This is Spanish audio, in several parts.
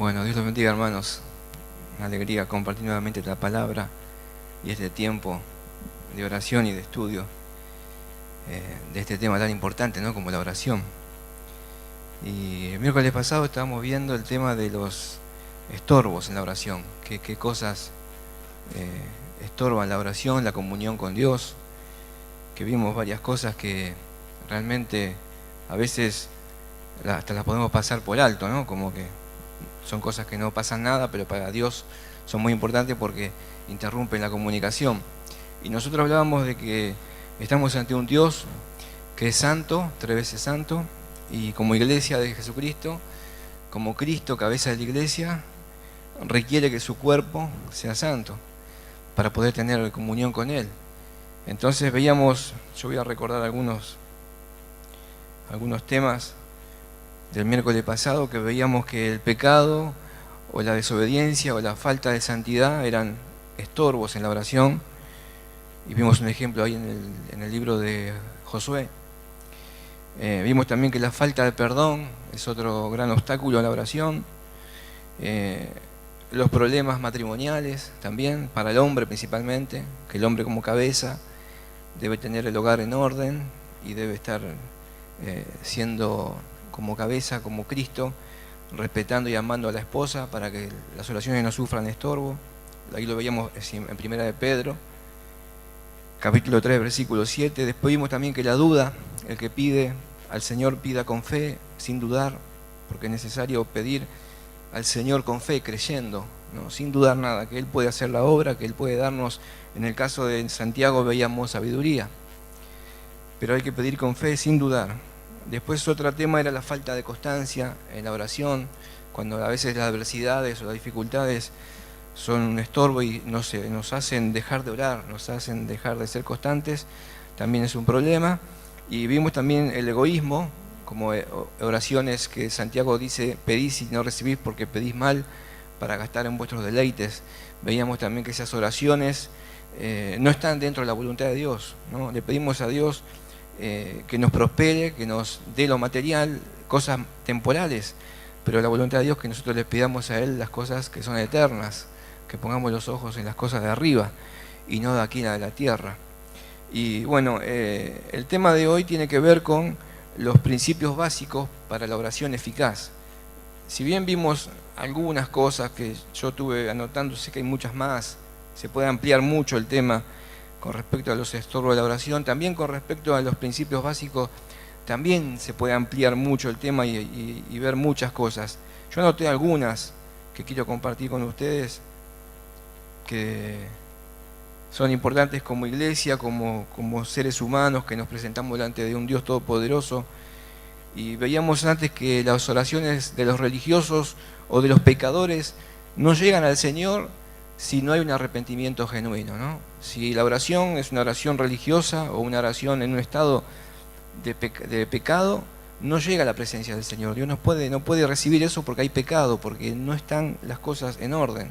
Bueno, Dios los bendiga, hermanos. Una alegría compartir nuevamente la palabra y este tiempo de oración y de estudio de este tema tan importante, ¿no?, como la oración. Y el miércoles pasado estábamos viendo el tema de los estorbos en la oración. ¿Qué cosas estorban la oración, la comunión con Dios? Que vimos varias cosas que realmente a veces hasta las podemos pasar por alto, ¿no? Como que son cosas que no pasan nada, pero para Dios son muy importantes porque interrumpen la comunicación. Y nosotros hablábamos de que estamos ante un Dios que es santo, 3 veces santo, y como iglesia de Jesucristo, como Cristo, cabeza de la iglesia, requiere que su cuerpo sea santo para poder tener comunión con Él. Entonces veíamos, yo voy a recordar algunos temas del miércoles pasado, que veíamos que el pecado o la desobediencia o la falta de santidad eran estorbos en la oración, y vimos un ejemplo ahí en el libro de Josué. Vimos también que la falta de perdón es otro gran obstáculo a la oración. Los problemas matrimoniales también, para el hombre principalmente, que el hombre como cabeza debe tener el hogar en orden y debe estar siendo como cabeza, como Cristo, respetando y amando a la esposa para que las oraciones no sufran estorbo. Ahí lo veíamos en Primera de Pedro, capítulo 3, versículo 7. Después vimos también que la duda, el que pide al Señor pida con fe, sin dudar, porque es necesario pedir al Señor con fe, creyendo, ¿no?, sin dudar nada, que Él puede hacer la obra, que Él puede darnos. En el caso de Santiago veíamos sabiduría, pero hay que pedir con fe, sin dudar. Después otro tema era la falta de constancia en la oración, cuando a veces las adversidades o las dificultades son un estorbo y nos hacen dejar de orar, nos hacen dejar de ser constantes, también es un problema. Y vimos también el egoísmo, como oraciones que Santiago dice: pedís y no recibís porque pedís mal para gastar en vuestros deleites. Veíamos también que esas oraciones no están dentro de la voluntad de Dios, ¿no? Le pedimos a Dios que nos prospere, que nos dé lo material, cosas temporales, pero la voluntad de Dios es que nosotros le pidamos a Él las cosas que son eternas, que pongamos los ojos en las cosas de arriba y no de aquí de la tierra. Y bueno, el tema de hoy tiene que ver con los principios básicos para la oración eficaz. Si bien vimos algunas cosas que yo estuve anotando, sé que hay muchas más, se puede ampliar mucho el tema con respecto a los estorbos de la oración, también con respecto a los principios básicos, también se puede ampliar mucho el tema y ver muchas cosas. Yo anoté algunas que quiero compartir con ustedes, que son importantes como iglesia, como seres humanos que nos presentamos delante de un Dios todopoderoso. Y veíamos antes que las oraciones de los religiosos o de los pecadores no llegan al Señor si no hay un arrepentimiento genuino, ¿no? Si la oración es una oración religiosa o una oración en un estado de pecado, no llega a la presencia del Señor. Dios no puede recibir eso porque hay pecado, porque no están las cosas en orden.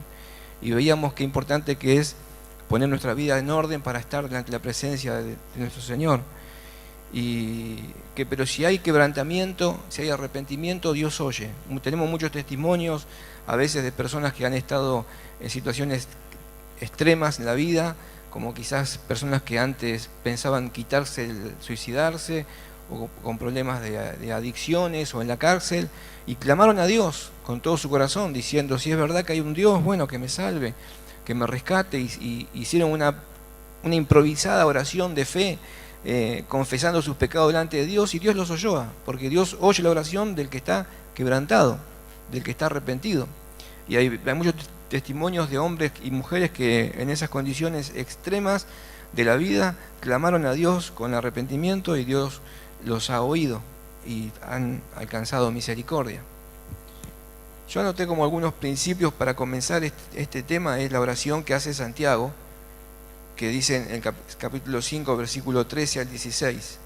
Y veíamos qué importante que es poner nuestra vida en orden para estar delante de la presencia de nuestro Señor. Pero si hay quebrantamiento, si hay arrepentimiento, Dios oye. Tenemos muchos testimonios a veces de personas que han estado en situaciones extremas en la vida, como quizás personas que antes pensaban quitarse, suicidarse, o con problemas de adicciones o en la cárcel, y clamaron a Dios con todo su corazón, diciendo: si es verdad que hay un Dios, bueno, que me salve, que me rescate. Y hicieron una improvisada oración de fe, confesando sus pecados delante de Dios, y Dios los oyó, porque Dios oye la oración del que está quebrantado, del que está arrepentido. Y hay muchos testimonios de hombres y mujeres que en esas condiciones extremas de la vida clamaron a Dios con arrepentimiento, y Dios los ha oído y han alcanzado misericordia. Yo anoté como algunos principios para comenzar este tema. Es la oración que hace Santiago, que dice en el capítulo 5, versículo 13 al 16.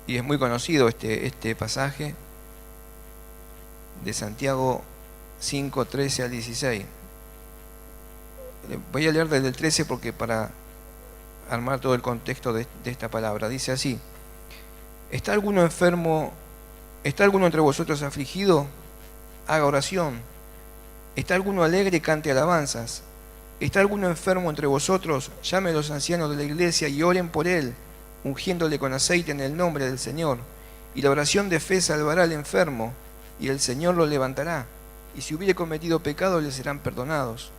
Y es muy conocido este pasaje de Santiago 5, 13 al 16. Voy a leer desde el 13 porque para armar todo el contexto de esta palabra. Dice así: ¿está alguno enfermo? ¿Está alguno entre vosotros afligido? Haga oración. ¿Está alguno alegre? Cante alabanzas. ¿Está alguno enfermo entre vosotros? Llame a los ancianos de la iglesia y oren por él, ungiéndole con aceite en el nombre del Señor. Y la oración de fe salvará al enfermo, y el Señor lo levantará. Y si hubiere cometido pecado, le serán perdonados.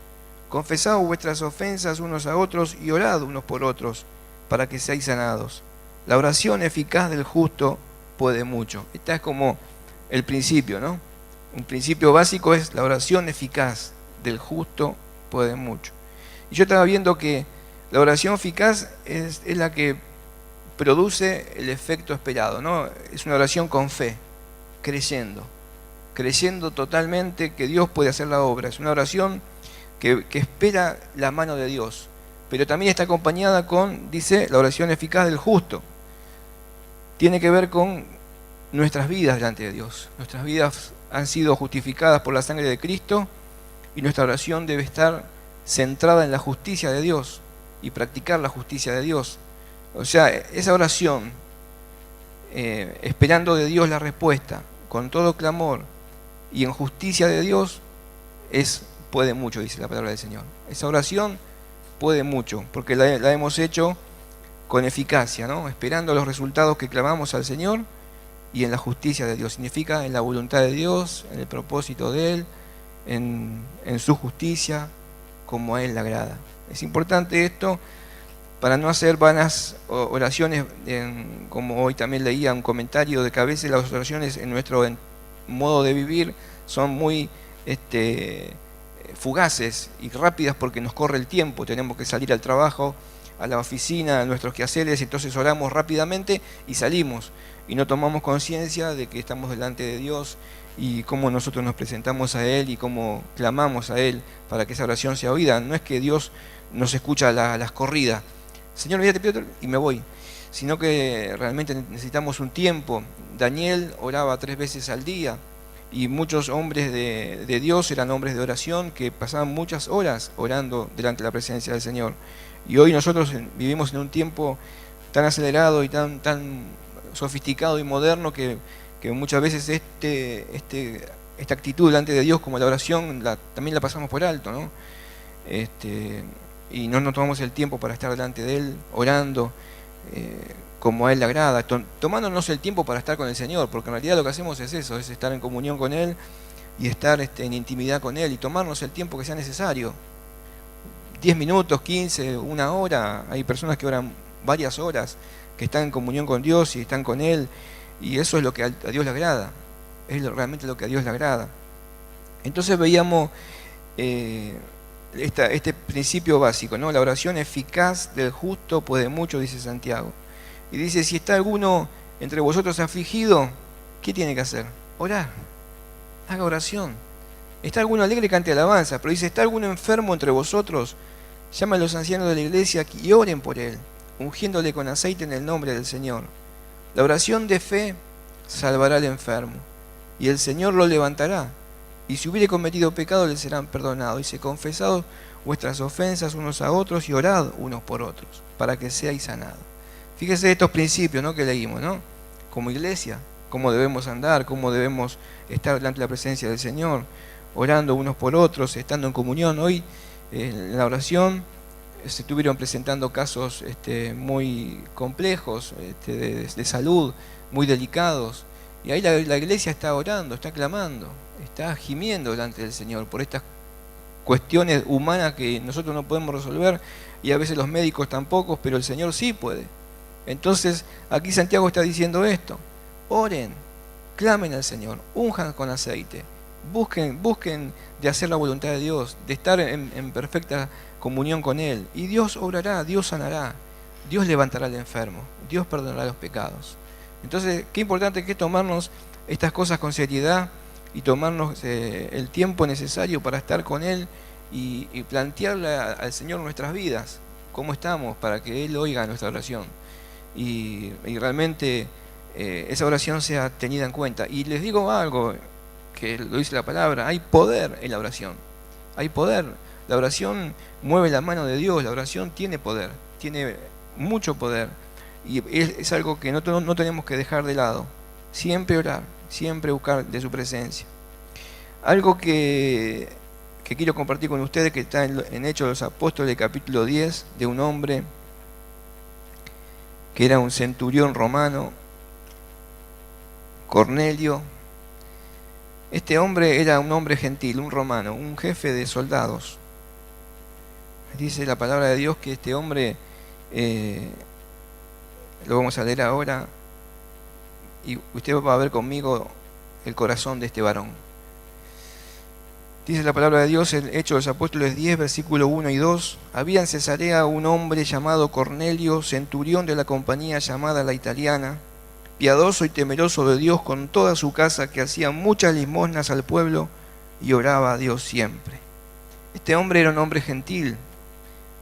Confesad vuestras ofensas unos a otros y orad unos por otros, para que seáis sanados. La oración eficaz del justo puede mucho. Esta es como el principio, ¿no? Un principio básico es la oración eficaz del justo puede mucho. Y yo estaba viendo que la oración eficaz es la que produce el efecto esperado, ¿no? Es una oración con fe, creyendo totalmente que Dios puede hacer la obra. Es una oración que espera la mano de Dios, pero también está acompañada con, dice, la oración eficaz del justo. Tiene que ver con nuestras vidas delante de Dios. Nuestras vidas han sido justificadas por la sangre de Cristo y nuestra oración debe estar centrada en la justicia de Dios y practicar la justicia de Dios. O sea, esa oración, esperando de Dios la respuesta, con todo clamor y en justicia de Dios, puede mucho, dice la palabra del Señor. Esa oración puede mucho, porque la hemos hecho con eficacia, ¿no? Esperando los resultados que clamamos al Señor y en la justicia de Dios. Significa en la voluntad de Dios, en el propósito de Él, en su justicia, como a Él le agrada. Es importante esto para no hacer vanas oraciones, como hoy también leía un comentario de que a veces las oraciones en nuestro modo de vivir son muy fugaces y rápidas porque nos corre el tiempo, tenemos que salir al trabajo, a la oficina, a nuestros quehaceres, entonces oramos rápidamente y salimos y no tomamos conciencia de que estamos delante de Dios y cómo nosotros nos presentamos a Él y cómo clamamos a Él para que esa oración sea oída. No es que Dios nos escucha las corridas, Señor, mira, te pido y me voy, sino que realmente necesitamos un tiempo. Daniel oraba 3 veces al día y muchos hombres de Dios eran hombres de oración que pasaban muchas horas orando delante de la presencia del Señor. Y hoy nosotros vivimos en un tiempo tan acelerado y tan sofisticado y moderno que muchas veces esta actitud delante de Dios como la oración también la pasamos por alto, ¿no? Y no nos tomamos el tiempo para estar delante de Él orando como a Él le agrada, tomándonos el tiempo para estar con el Señor, porque en realidad lo que hacemos es eso, es estar en comunión con Él y estar en intimidad con Él y tomarnos el tiempo que sea necesario. 10 minutos, 15, 1 hora. Hay personas que oran varias horas, que están en comunión con Dios y están con Él, y eso es lo que a Dios le agrada, es realmente lo que a Dios le agrada. Entonces veíamos este principio básico, ¿no? La oración eficaz del justo puede mucho, dice Santiago. Y dice, si está alguno entre vosotros afligido, ¿qué tiene que hacer? Orar, haga oración. Está alguno alegre, cante alabanza, pero dice, está alguno enfermo entre vosotros, llama a los ancianos de la iglesia y oren por él, ungiéndole con aceite en el nombre del Señor. La oración de fe salvará al enfermo, y el Señor lo levantará. Y si hubiere cometido pecado, le serán perdonados. Dice, confesad vuestras ofensas unos a otros y orad unos por otros, para que seáis sanados. Fíjese estos principios, ¿no?, que leímos, ¿no? Como iglesia, cómo debemos andar, cómo debemos estar delante de la presencia del Señor, orando unos por otros, estando en comunión. Hoy en la oración se estuvieron presentando casos muy complejos de salud, muy delicados, y ahí la iglesia está orando, está clamando, está gimiendo delante del Señor por estas cuestiones humanas que nosotros no podemos resolver y a veces los médicos tampoco, pero el Señor sí puede. Entonces aquí Santiago está diciendo esto: oren, clamen al Señor, unjan con aceite, busquen de hacer la voluntad de Dios, de estar en perfecta comunión con Él, y Dios obrará, Dios sanará, Dios levantará al enfermo, Dios perdonará los pecados. Entonces, qué importante que es tomarnos estas cosas con seriedad y tomarnos el tiempo necesario para estar con Él y plantearle al Señor nuestras vidas, cómo estamos, para que Él oiga nuestra oración y realmente esa oración sea tenida en cuenta. Y les digo algo que lo dice la palabra: hay poder en la oración, hay poder. La oración mueve la mano de Dios, la oración tiene poder, tiene mucho poder. Y es algo que no tenemos que dejar de lado. Siempre orar, siempre buscar de su presencia. Algo que quiero compartir con ustedes, que está en Hechos de los Apóstoles, capítulo 10, de un hombre que era un centurión romano, Cornelio. Este hombre era un hombre gentil, un romano, un jefe de soldados. Dice la palabra de Dios que este hombre, lo vamos a leer ahora, y usted va a ver conmigo el corazón de este varón. Dice la palabra de Dios en Hechos de los Apóstoles 10, versículo 1 y 2. Había en Cesarea un hombre llamado Cornelio, centurión de la compañía llamada La Italiana, piadoso y temeroso de Dios con toda su casa, que hacía muchas limosnas al pueblo y oraba a Dios siempre. Este hombre era un hombre gentil,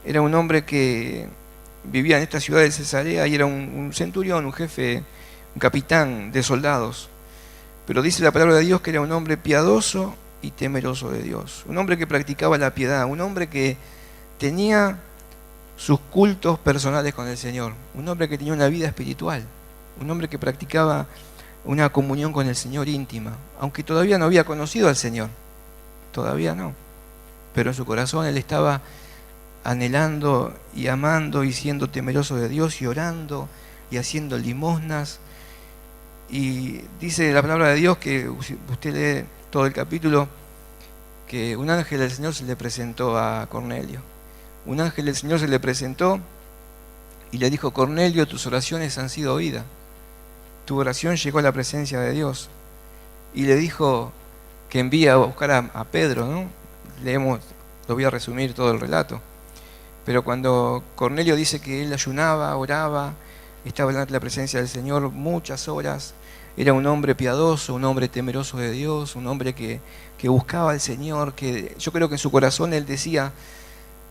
era un hombre que vivía en esta ciudad de Cesarea y era un centurión, un jefe, un capitán de soldados. Pero dice la palabra de Dios que era un hombre piadoso y temeroso de Dios, un hombre que practicaba la piedad, un hombre que tenía sus cultos personales con el Señor, un hombre que tenía una vida espiritual, un hombre que practicaba una comunión con el Señor íntima, aunque todavía no había conocido al Señor, todavía no, pero en su corazón él estaba anhelando y amando y siendo temeroso de Dios y orando y haciendo limosnas. Y dice la palabra de Dios, que usted lee todo el capítulo, que un ángel del Señor se le presentó a Cornelio. Un ángel del Señor se le presentó y le dijo: Cornelio, tus oraciones han sido oídas. Tu oración llegó a la presencia de Dios. Y le dijo que envía a buscar a Pedro, ¿no? Leemos, lo voy a resumir todo el relato. Pero cuando Cornelio dice que él ayunaba, oraba, estaba delante de la presencia del Señor muchas horas, era un hombre piadoso, un hombre temeroso de Dios, un hombre que buscaba al Señor, que yo creo que en su corazón él decía,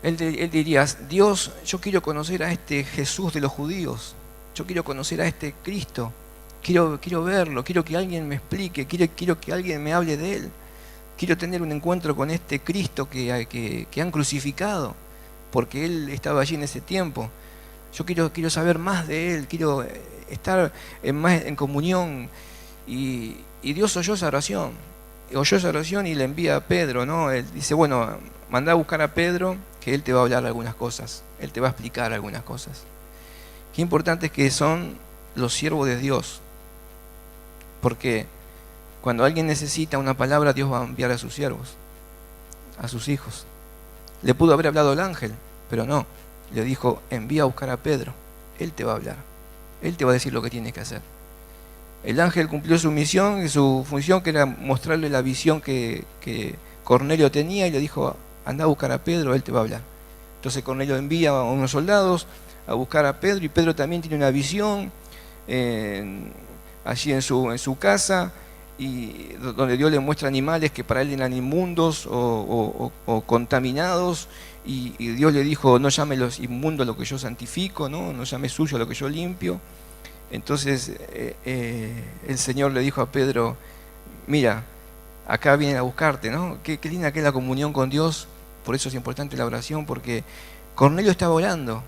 él diría: Dios, yo quiero conocer a este Jesús de los judíos, yo quiero conocer a este Cristo, quiero verlo, quiero que alguien me explique, quiero que alguien me hable de él, quiero tener un encuentro con este Cristo que han crucificado, porque él estaba allí en ese tiempo. Yo quiero saber más de él, quiero estar más en comunión. Y Dios oyó esa oración y le envía a Pedro, ¿no? Él dice: bueno, mandá a buscar a Pedro, que él te va a hablar algunas cosas, él te va a explicar algunas cosas. Qué importante es que son los siervos de Dios, porque cuando alguien necesita una palabra, Dios va a enviar a sus siervos, a sus hijos. Le pudo haber hablado el ángel, pero no. Le dijo: envía a buscar a Pedro, él te va a hablar, él te va a decir lo que tienes que hacer. El ángel cumplió su misión y su función, que era mostrarle la visión que Cornelio tenía, y le dijo: anda a buscar a Pedro, él te va a hablar. Entonces Cornelio envía a unos soldados a buscar a Pedro, y Pedro también tiene una visión allí en su casa, y donde Dios le muestra animales que para él eran inmundos o contaminados, y Dios le dijo: no llame los inmundos a lo que yo santifico, no llame sucio a lo que yo limpio. Entonces el Señor le dijo a Pedro: mira, acá vienen a buscarte, ¿no? Qué linda que es la comunión con Dios. Por eso es importante la oración, porque Cornelio estaba orando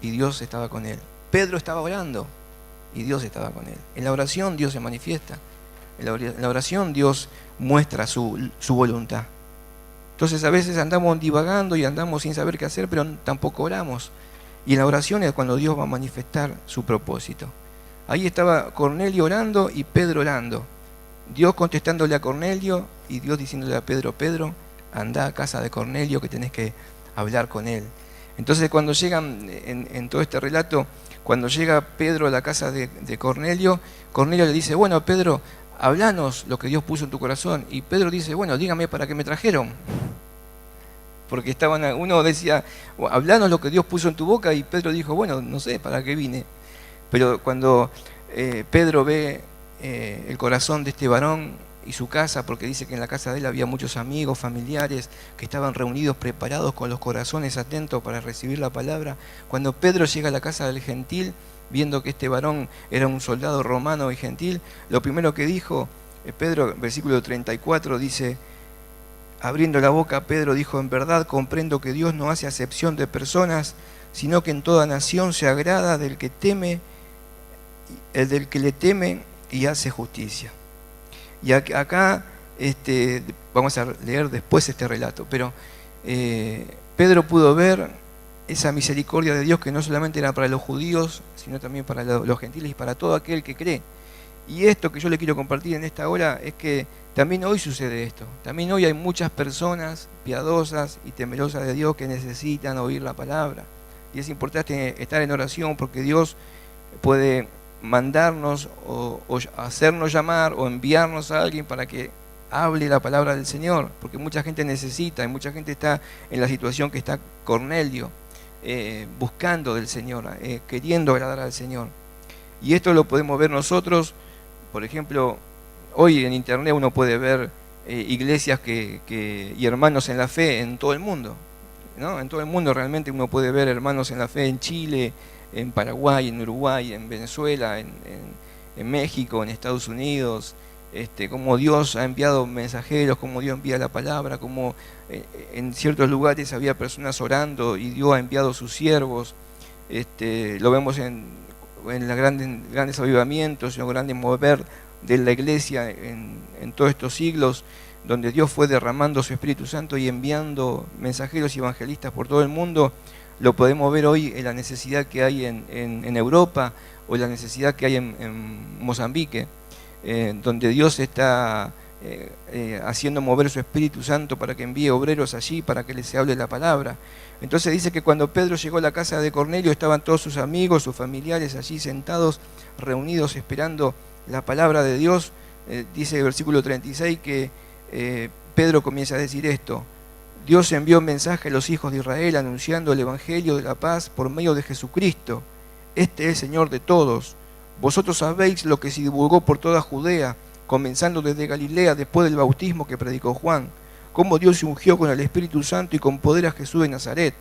y Dios estaba con él. Pedro estaba orando y Dios estaba con él. En la oración Dios se manifiesta. En la oración Dios muestra su voluntad. Entonces a veces andamos divagando y andamos sin saber qué hacer, pero tampoco oramos. Y en la oración es cuando Dios va a manifestar su propósito. Ahí estaba Cornelio orando y Pedro orando. Dios contestándole a Cornelio y Dios diciéndole a Pedro: Pedro, anda a casa de Cornelio, que tenés que hablar con él. Entonces cuando llegan, en todo este relato, cuando llega Pedro a la casa de Cornelio, Cornelio le dice: bueno, Pedro, hablanos lo que Dios puso en tu corazón. Y Pedro dice: bueno, dígame para qué me trajeron. Porque uno decía: hablanos lo que Dios puso en tu boca, y Pedro dijo: bueno, no sé para qué vine. Pero cuando Pedro ve el corazón de este varón y su casa, porque dice que en la casa de él había muchos amigos, familiares, que estaban reunidos, preparados con los corazones atentos para recibir la palabra. Cuando Pedro llega a la casa del gentil, viendo que este varón era un soldado romano y gentil, lo primero que dijo Pedro, versículo 34, dice: abriendo la boca, Pedro dijo: en verdad comprendo que Dios no hace acepción de personas, sino que en toda nación se agrada del que teme, el del que le teme y hace justicia. Y acá vamos a leer después este relato, pero Pedro pudo ver esa misericordia de Dios que no solamente era para los judíos, sino también para los gentiles y para todo aquel que cree. Y esto que yo le quiero compartir en esta hora es que también hoy sucede esto. También hoy hay muchas personas piadosas y temerosas de Dios que necesitan oír la palabra. Y es importante estar en oración porque Dios puede mandarnos o hacernos llamar o enviarnos a alguien para que hable la palabra del Señor, porque mucha gente necesita y mucha gente está en la situación que está Cornelio, buscando del Señor, queriendo agradar al Señor. Y esto lo podemos ver nosotros, por ejemplo, hoy en internet uno puede ver iglesias y hermanos en la fe en todo el mundo, ¿no? En todo el mundo realmente uno puede ver hermanos en la fe en Chile, en Paraguay, en Uruguay, en Venezuela, en México, en Estados Unidos, cómo Dios ha enviado mensajeros, cómo Dios envía la palabra, cómo en ciertos lugares había personas orando y Dios ha enviado sus siervos. Lo vemos en los grandes avivamientos, en los grandes mover de la iglesia en todos estos siglos, donde Dios fue derramando su Espíritu Santo y enviando mensajeros y evangelistas por todo el mundo. Lo podemos ver hoy en la necesidad que hay en Europa o en la necesidad que hay en Mozambique, donde Dios está haciendo mover su Espíritu Santo para que envíe obreros allí, para que les hable la palabra. Entonces dice que cuando Pedro llegó a la casa de Cornelio estaban todos sus amigos, sus familiares allí sentados, reunidos, esperando la palabra de Dios. Dice el versículo 36 que Pedro comienza a decir esto: Dios envió un mensaje a los hijos de Israel anunciando el Evangelio de la paz por medio de Jesucristo. Este es el Señor de todos. Vosotros sabéis lo que se divulgó por toda Judea, comenzando desde Galilea después del bautismo que predicó Juan, cómo Dios se ungió con el Espíritu Santo y con poder a Jesús de Nazaret,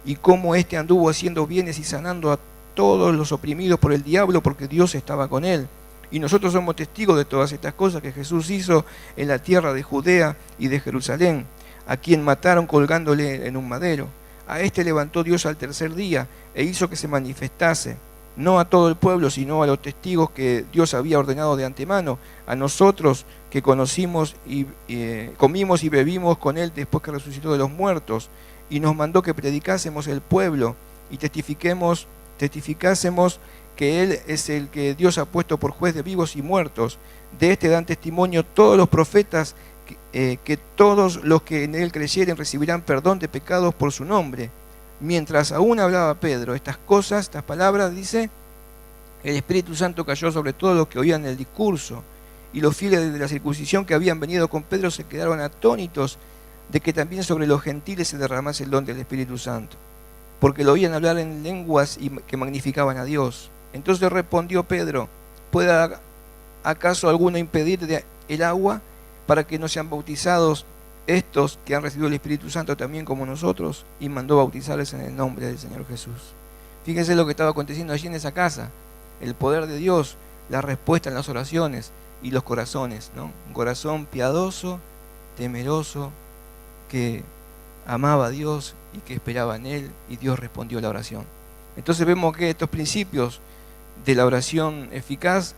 y cómo éste anduvo haciendo bienes y sanando a todos los oprimidos por el diablo, porque Dios estaba con él. Y nosotros somos testigos de todas estas cosas que Jesús hizo en la tierra de Judea y de Jerusalén, a quien mataron colgándole en un madero. A este levantó Dios al tercer día e hizo que se manifestase, no a todo el pueblo, sino a los testigos que Dios había ordenado de antemano, a nosotros que conocimos y comimos y bebimos con él después que resucitó de los muertos, y nos mandó que predicásemos el pueblo y testificásemos que él es el que Dios ha puesto por juez de vivos y muertos. De este dan testimonio todos los profetas, que todos los que en él creyeren recibirán perdón de pecados por su nombre. Mientras aún hablaba Pedro estas cosas, estas palabras, dice, el Espíritu Santo cayó sobre todos los que oían el discurso, y los fieles de la circuncisión que habían venido con Pedro se quedaron atónitos de que también sobre los gentiles se derramase el don del Espíritu Santo, porque lo oían hablar en lenguas y que magnificaban a Dios. Entonces respondió Pedro: ¿puede acaso alguno impedir el agua para que no sean bautizados estos que han recibido el Espíritu Santo también como nosotros? Y mandó bautizarles en el nombre del Señor Jesús. Fíjense lo que estaba aconteciendo allí en esa casa, el poder de Dios, la respuesta en las oraciones y los corazones, ¿no? Un corazón piadoso, temeroso, que amaba a Dios y que esperaba en Él, y Dios respondió la oración. Entonces vemos que estos principios de la oración eficaz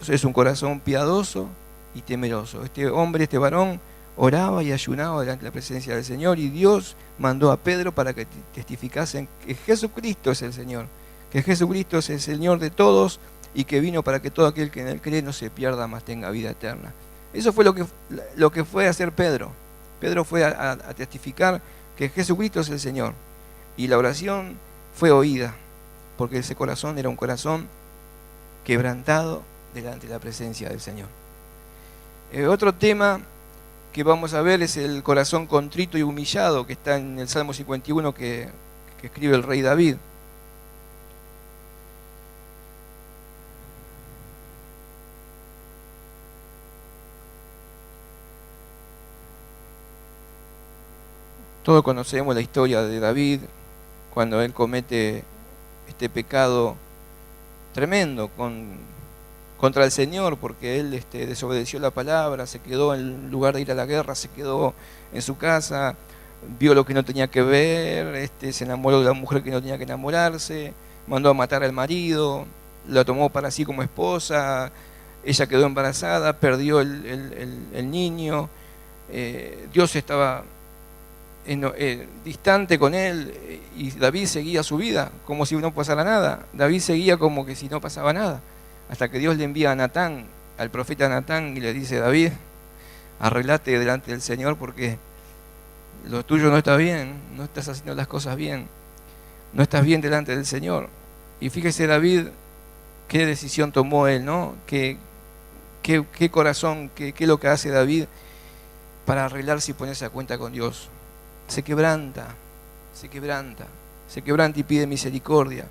es un corazón piadoso y temeroso. Este hombre, este varón, oraba y ayunaba delante de la presencia del Señor, y Dios mandó a Pedro para que testificasen que Jesucristo es el Señor, que Jesucristo es el Señor de todos y que vino para que todo aquel que en él cree no se pierda, mas tenga vida eterna. Eso fue lo que fue a hacer Pedro. Pedro fue a testificar que Jesucristo es el Señor, y la oración fue oída, porque ese corazón era un corazón quebrantado delante de la presencia del Señor. Otro tema que vamos a ver es el corazón contrito y humillado, que está en el Salmo 51 que escribe el rey David. Todos conocemos la historia de David cuando él comete este pecado tremendo contra el Señor, porque él desobedeció la palabra, se quedó en lugar de ir a la guerra, se quedó en su casa, vio lo que no tenía que ver, se enamoró de la mujer que no tenía que enamorarse, mandó a matar al marido, la tomó para sí como esposa, ella quedó embarazada, perdió el niño, Dios estaba distante con él, y David seguía su vida como si no pasara nada. David seguía como que si no pasaba nada, hasta que Dios le envía a Natán, al profeta Natán, y le dice: David, arreglate delante del Señor porque lo tuyo no está bien, no estás haciendo las cosas bien, no estás bien delante del Señor. Y fíjese David, qué decisión tomó él, ¿no? Qué corazón, qué es lo que hace David para arreglarse y ponerse a cuenta con Dios. Se quebranta y pide misericordia.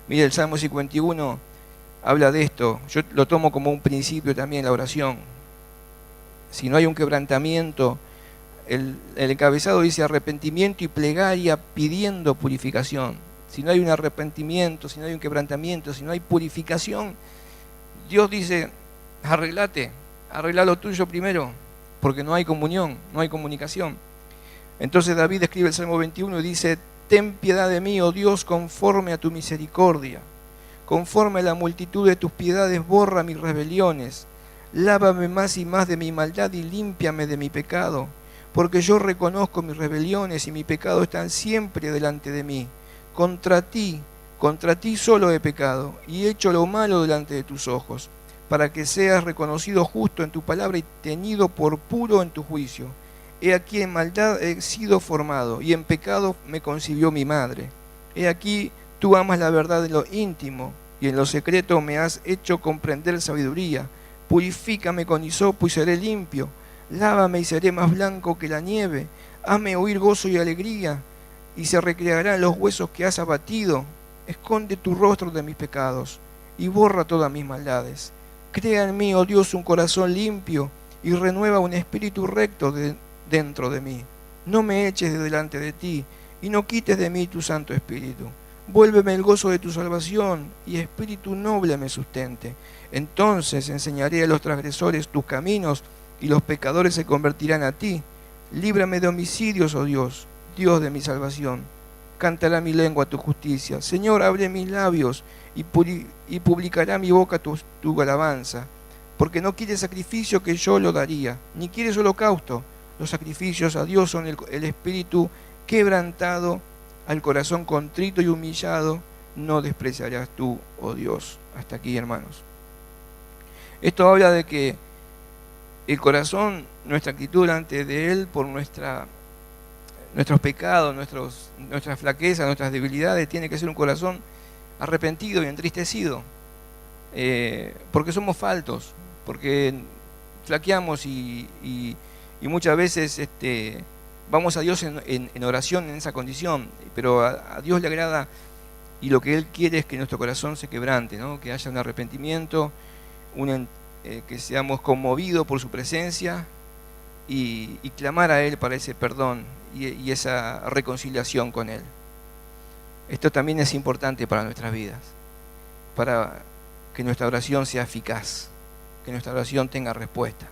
Mire, el Salmo 51 habla de esto. Yo lo tomo como un principio también en la oración. Si no hay un quebrantamiento, el encabezado dice arrepentimiento y plegaria pidiendo purificación. Si no hay un arrepentimiento, si no hay un quebrantamiento, si no hay purificación, Dios dice: arregla lo tuyo primero, porque no hay comunión, no hay comunicación. Entonces David escribe el Salmo 21 y dice: ten piedad de mí, oh Dios, conforme a tu misericordia. Conforme a la multitud de tus piedades, borra mis rebeliones. Lávame más y más de mi maldad y límpiame de mi pecado. Porque yo reconozco mis rebeliones y mi pecado están siempre delante de mí. Contra ti solo he pecado y he hecho lo malo delante de tus ojos, para que seas reconocido justo en tu palabra y tenido por puro en tu juicio. He aquí en maldad he sido formado, y en pecado me concibió mi madre. He aquí tú amas la verdad en lo íntimo, y en lo secreto me has hecho comprender sabiduría. Purifícame con hisopo y seré limpio. Lávame y seré más blanco que la nieve. Hazme oír gozo y alegría, y se recrearán los huesos que has abatido. Esconde tu rostro de mis pecados, y borra todas mis maldades. Crea en mí, oh Dios, un corazón limpio, y renueva un espíritu recto dentro de mí. No me eches de delante de ti, y no quites de mí tu Santo Espíritu. Vuélveme el gozo de tu salvación, y espíritu noble me sustente. Entonces enseñaré a los transgresores tus caminos, y los pecadores se convertirán a ti. Líbrame de homicidios, oh Dios, Dios de mi salvación. Cantará mi lengua tu justicia. Señor, abre mis labios, y publicará mi boca tu alabanza. Porque no quieres sacrificio, que yo lo daría, ni quieres holocausto. Los sacrificios a Dios son el espíritu quebrantado, al corazón contrito y humillado no despreciarás tú, oh Dios. Hasta aquí, hermanos. Esto habla de que el corazón, nuestra actitud delante de Él por nuestros pecados, nuestras flaquezas, nuestras debilidades, tiene que ser un corazón arrepentido y entristecido, porque somos faltos, porque flaqueamos y muchas veces vamos a Dios en oración en esa condición, pero a Dios le agrada, y lo que Él quiere es que nuestro corazón se quebrante, ¿no? Que haya un arrepentimiento, que seamos conmovidos por su presencia y clamar a Él para ese perdón y esa reconciliación con Él. Esto también es importante para nuestras vidas, para que nuestra oración sea eficaz, que nuestra oración tenga respuesta.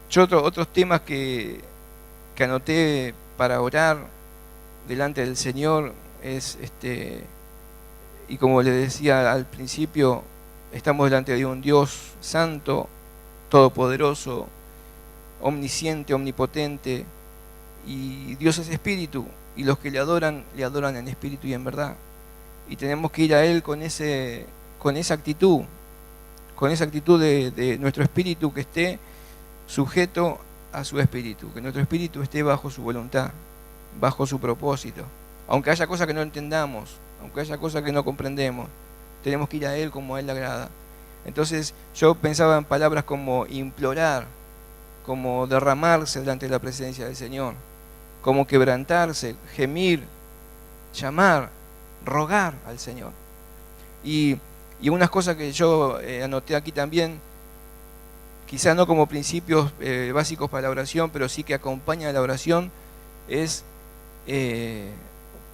Yo otros temas que anoté para orar delante del Señor es, y como le decía al principio, estamos delante de un Dios santo, todopoderoso, omnisciente, omnipotente, y Dios es espíritu, y los que le adoran en espíritu y en verdad. Y tenemos que ir a Él con esa actitud de nuestro espíritu que esté sujeto a su espíritu, que nuestro espíritu esté bajo su voluntad, bajo su propósito. Aunque haya cosas que no entendamos, aunque haya cosas que no comprendemos, tenemos que ir a Él como a Él le agrada. Entonces yo pensaba en palabras como implorar, como derramarse delante de la presencia del Señor, como quebrantarse, gemir, llamar, rogar al Señor. Y unas cosas que yo anoté aquí también, quizás no como principios básicos para la oración, pero sí que acompaña a la oración, es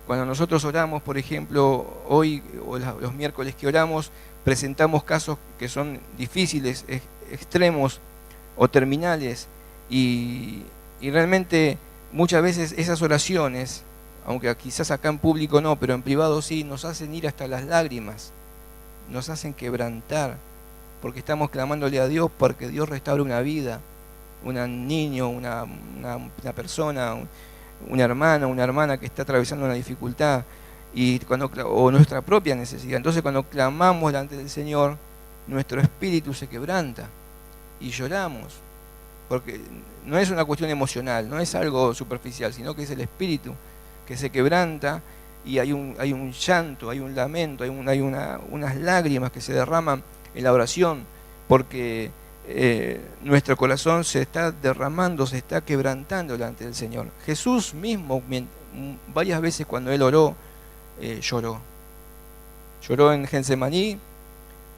cuando nosotros oramos, por ejemplo, hoy o los miércoles que oramos, presentamos casos que son difíciles, extremos o terminales, y realmente muchas veces esas oraciones, aunque quizás acá en público no, pero en privado sí, nos hacen ir hasta las lágrimas, nos hacen quebrantar, porque estamos clamándole a Dios porque Dios restaure una vida, un niño, una persona, un hermano, una hermana que está atravesando una dificultad, o nuestra propia necesidad. Entonces cuando clamamos delante del Señor, nuestro espíritu se quebranta y lloramos, porque no es una cuestión emocional, no es algo superficial, sino que es el espíritu que se quebranta, y hay un llanto, hay un lamento, hay unas lágrimas que se derraman en la oración, porque nuestro corazón se está derramando, se está quebrantando delante del Señor. Jesús mismo, varias veces cuando Él oró, lloró. Lloró en Getsemaní,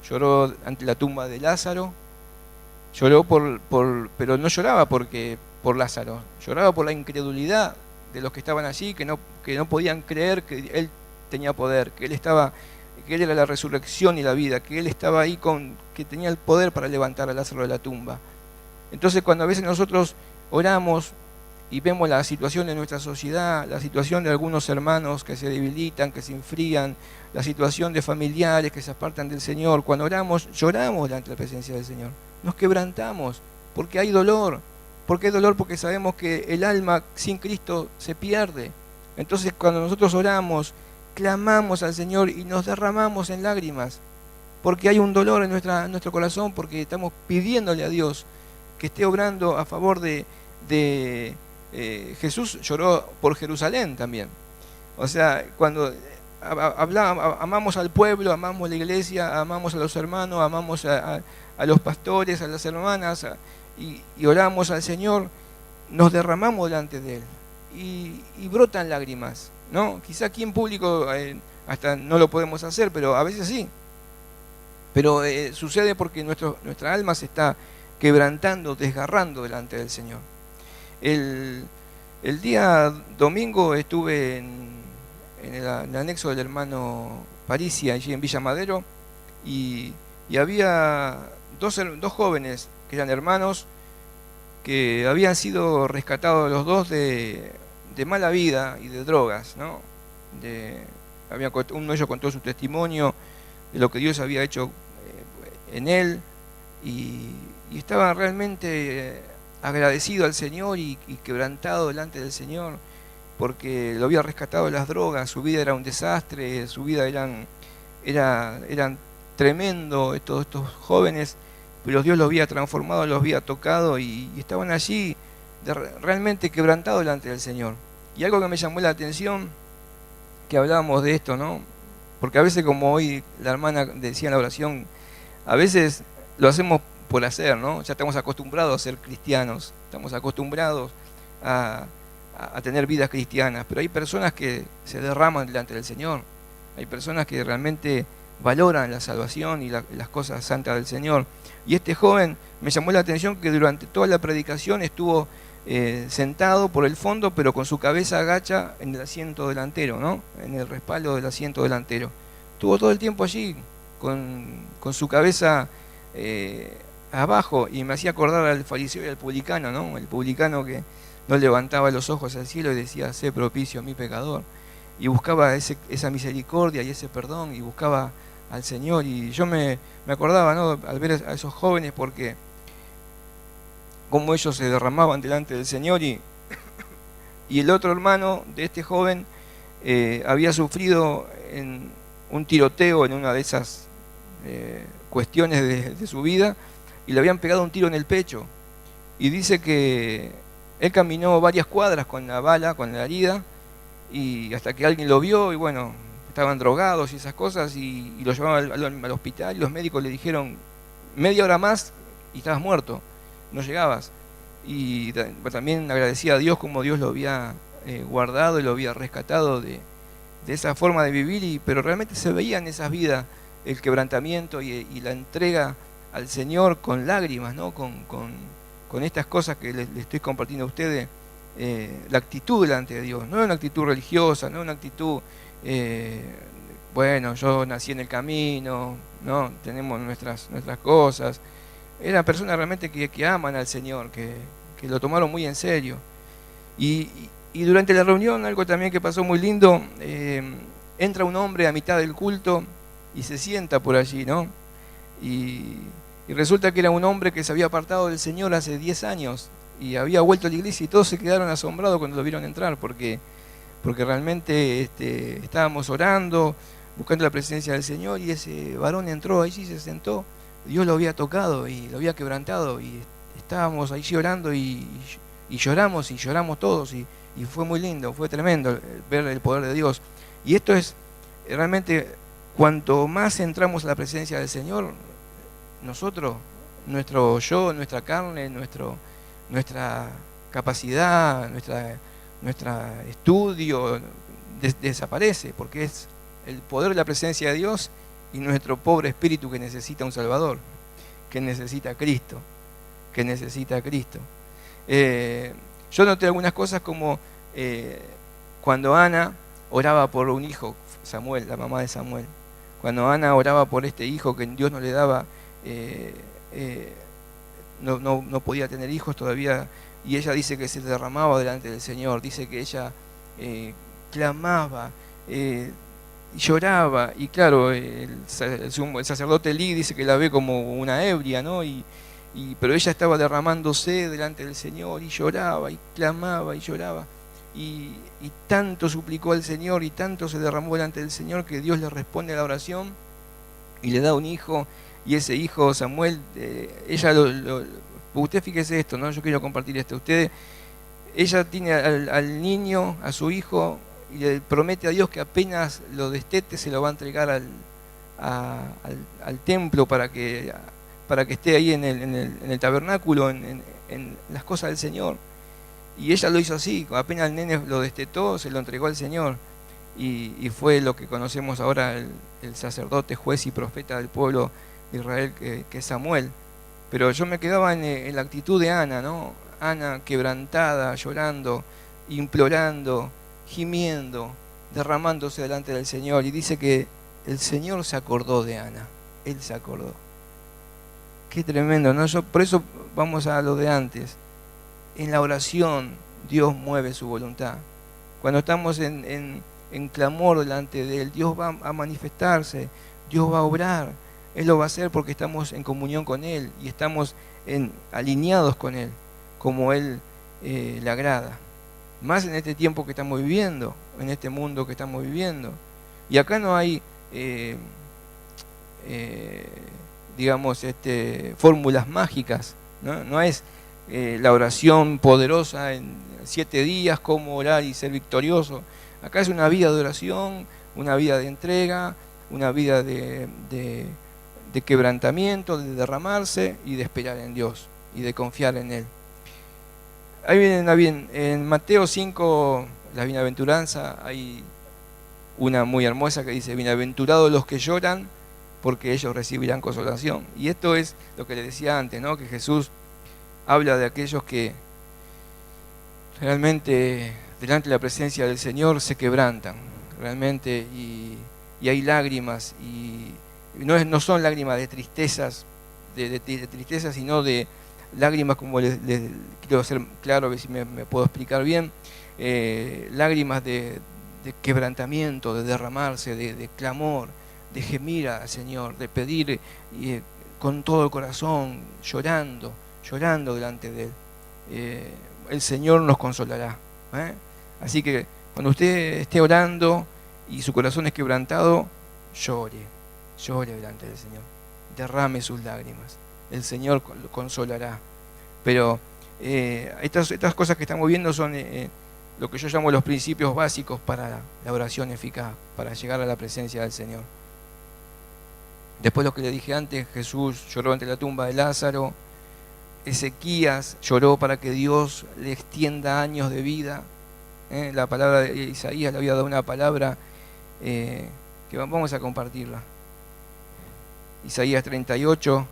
lloró ante la tumba de Lázaro, lloró pero no lloraba por Lázaro, lloraba por la incredulidad de los que estaban allí, que no podían creer que Él tenía poder, que Él era la resurrección y la vida, que Él estaba ahí, que tenía el poder para levantar a Lázaro de la tumba. Entonces cuando a veces nosotros oramos y vemos la situación de nuestra sociedad, la situación de algunos hermanos que se debilitan, que se enfrían, la situación de familiares que se apartan del Señor, cuando oramos, lloramos delante de la presencia del Señor, nos quebrantamos, porque hay dolor. ¿Por qué dolor? Porque sabemos que el alma sin Cristo se pierde. Entonces cuando nosotros oramos, clamamos al Señor y nos derramamos en lágrimas, porque hay un dolor en nuestro corazón, porque estamos pidiéndole a Dios que esté obrando a favor de Jesús. Lloró por Jerusalén también. O sea, cuando amamos al pueblo, amamos la iglesia, amamos a los hermanos, amamos a los pastores, a las hermanas, y oramos al Señor, nos derramamos delante de Él y brotan lágrimas, ¿no? Quizá aquí en público hasta no lo podemos hacer, pero a veces sí. Pero sucede porque nuestra alma se está quebrantando, desgarrando delante del Señor. El día domingo estuve en el anexo del hermano Parisi, allí en Villa Madero, y había dos jóvenes que eran hermanos, que habían sido rescatados los dos de mala vida y de drogas, ¿no? Uno de ellos contó su testimonio de lo que Dios había hecho en él, y estaba realmente agradecido al Señor y quebrantado delante del Señor, porque lo había rescatado de las drogas. Su vida era un desastre, su vida eran tremendo estos jóvenes, pero Dios los había transformado, los había tocado, y estaban allí realmente quebrantados delante del Señor. Y algo que me llamó la atención, que hablábamos de esto, ¿no? Porque a veces, como hoy la hermana decía en la oración, a veces lo hacemos por hacer, ¿no? Ya estamos acostumbrados a ser cristianos, estamos acostumbrados a tener vidas cristianas, pero hay personas que se derraman delante del Señor, hay personas que realmente valoran la salvación y las cosas santas del Señor. Y este joven, me llamó la atención que durante toda la predicación estuvo sentado por el fondo, pero con su cabeza agacha en el asiento delantero, ¿no? En el respaldo del asiento delantero. Estuvo todo el tiempo allí con su cabeza abajo, y me hacía acordar al fariseo y al publicano, ¿no? El publicano que no levantaba los ojos al cielo y decía: sé propicio a mi pecador, y buscaba esa misericordia y ese perdón, y buscaba al Señor. Y yo me acordaba, ¿no?, al ver a esos jóvenes, porque cómo ellos se derramaban delante del Señor. Y el otro hermano de este joven había sufrido en un tiroteo en una de esas cuestiones de su vida, y le habían pegado un tiro en el pecho, y dice que él caminó varias cuadras con la bala, con la herida, y hasta que alguien lo vio, y bueno, estaban drogados y esas cosas, y lo llevaban al hospital, y los médicos le dijeron: media hora más y estabas muerto, no llegabas. Y también agradecía a Dios como Dios lo había guardado y lo había rescatado de esa forma de vivir, pero realmente se veía en esas vidas el quebrantamiento y la entrega al Señor con lágrimas, ¿no? Con estas cosas que les estoy compartiendo a ustedes. La actitud delante de Dios, no es una actitud religiosa, no es una actitud bueno, yo nací en el camino, no, tenemos nuestras cosas, eran personas realmente que aman al Señor, que lo tomaron muy en serio. Y, y durante la reunión, algo también que pasó muy lindo, entra un hombre a mitad del culto y se sienta por allí, ¿no? Y, y resulta que era un hombre que se había apartado del Señor hace 10 años y había vuelto a la iglesia, y todos se quedaron asombrados cuando lo vieron entrar, porque realmente estábamos orando, buscando la presencia del Señor, y ese varón entró allí, se sentó. Dios lo había tocado y lo había quebrantado, y estábamos allí orando y lloramos todos, y fue muy lindo, fue tremendo ver el poder de Dios. Y esto es realmente, cuanto más entramos a la presencia del Señor, nosotros, nuestro yo, nuestra carne, nuestra capacidad, nuestra estudio desaparece, porque es el poder de la presencia de Dios y nuestro pobre espíritu que necesita un Salvador, que necesita a Cristo, que necesita a Cristo. Yo noté algunas cosas como cuando Ana oraba por un hijo, Samuel, la mamá de Samuel, cuando Ana oraba por este hijo que Dios no le daba, no podía tener hijos todavía, y ella dice que se derramaba delante del Señor, dice que ella clamaba, lloraba, y claro, el sacerdote Elí dice que la ve como una ebria, ¿no? Pero ella estaba derramándose delante del Señor, y lloraba, y clamaba, y lloraba, y tanto suplicó al Señor, y tanto se derramó delante del Señor, que Dios le responde a la oración, y le da un hijo, y ese hijo, Samuel, ella usted fíjese esto, ¿no? Yo quiero compartir esto. Ella tiene al niño, a su hijo, y le promete a Dios que apenas lo destete se lo va a entregar al templo para que esté ahí en el tabernáculo, en las cosas del Señor. Y ella lo hizo así, apenas el nene lo destetó, se lo entregó al Señor. Y fue lo que conocemos ahora, el sacerdote, juez y profeta del pueblo de Israel, que es Samuel. Pero yo me quedaba en la actitud de Ana, ¿no? Ana quebrantada, llorando, implorando, gimiendo, derramándose delante del Señor. Y dice que el Señor se acordó de Ana. Él se acordó. Qué tremendo, ¿no? Por eso vamos a lo de antes. En la oración Dios mueve su voluntad. Cuando estamos en clamor delante de Él, Dios va a manifestarse, Dios va a obrar. Él lo va a hacer porque estamos en comunión con Él y estamos alineados con Él, como Él le agrada. Más en este tiempo que estamos viviendo, en este mundo que estamos viviendo. Y acá no hay, digamos, fórmulas mágicas, ¿no? No es la oración poderosa en 7 días, cómo orar y ser victorioso. Acá es una vida de oración, una vida de entrega, una vida de quebrantamiento, de derramarse y de esperar en Dios y de confiar en Él. Ahí viene en Mateo 5, la bienaventuranza, hay una muy hermosa que dice: bienaventurados los que lloran, porque ellos recibirán consolación. Y esto es lo que le decía antes, ¿no? Que Jesús habla de aquellos que realmente delante de la presencia del Señor se quebrantan, realmente, y hay lágrimas, y no son lágrimas de tristezas, de tristeza, sino de lágrimas, como les quiero ser claro, a ver si me puedo explicar bien, lágrimas de quebrantamiento, de derramarse, de clamor, de gemir al Señor, de pedir con todo el corazón, llorando delante de Él. El Señor nos consolará. Así que cuando usted esté orando y su corazón es quebrantado, llore delante del Señor, derrame sus lágrimas, el Señor lo consolará. Pero estas cosas que estamos viendo son lo que yo llamo los principios básicos para la oración eficaz, para llegar a la presencia del Señor. Después, lo que le dije antes, Jesús lloró ante la tumba de Lázaro, Ezequías lloró para que Dios le extienda años de vida. La palabra de Isaías le había dado una palabra que vamos a compartirla. Isaías 38.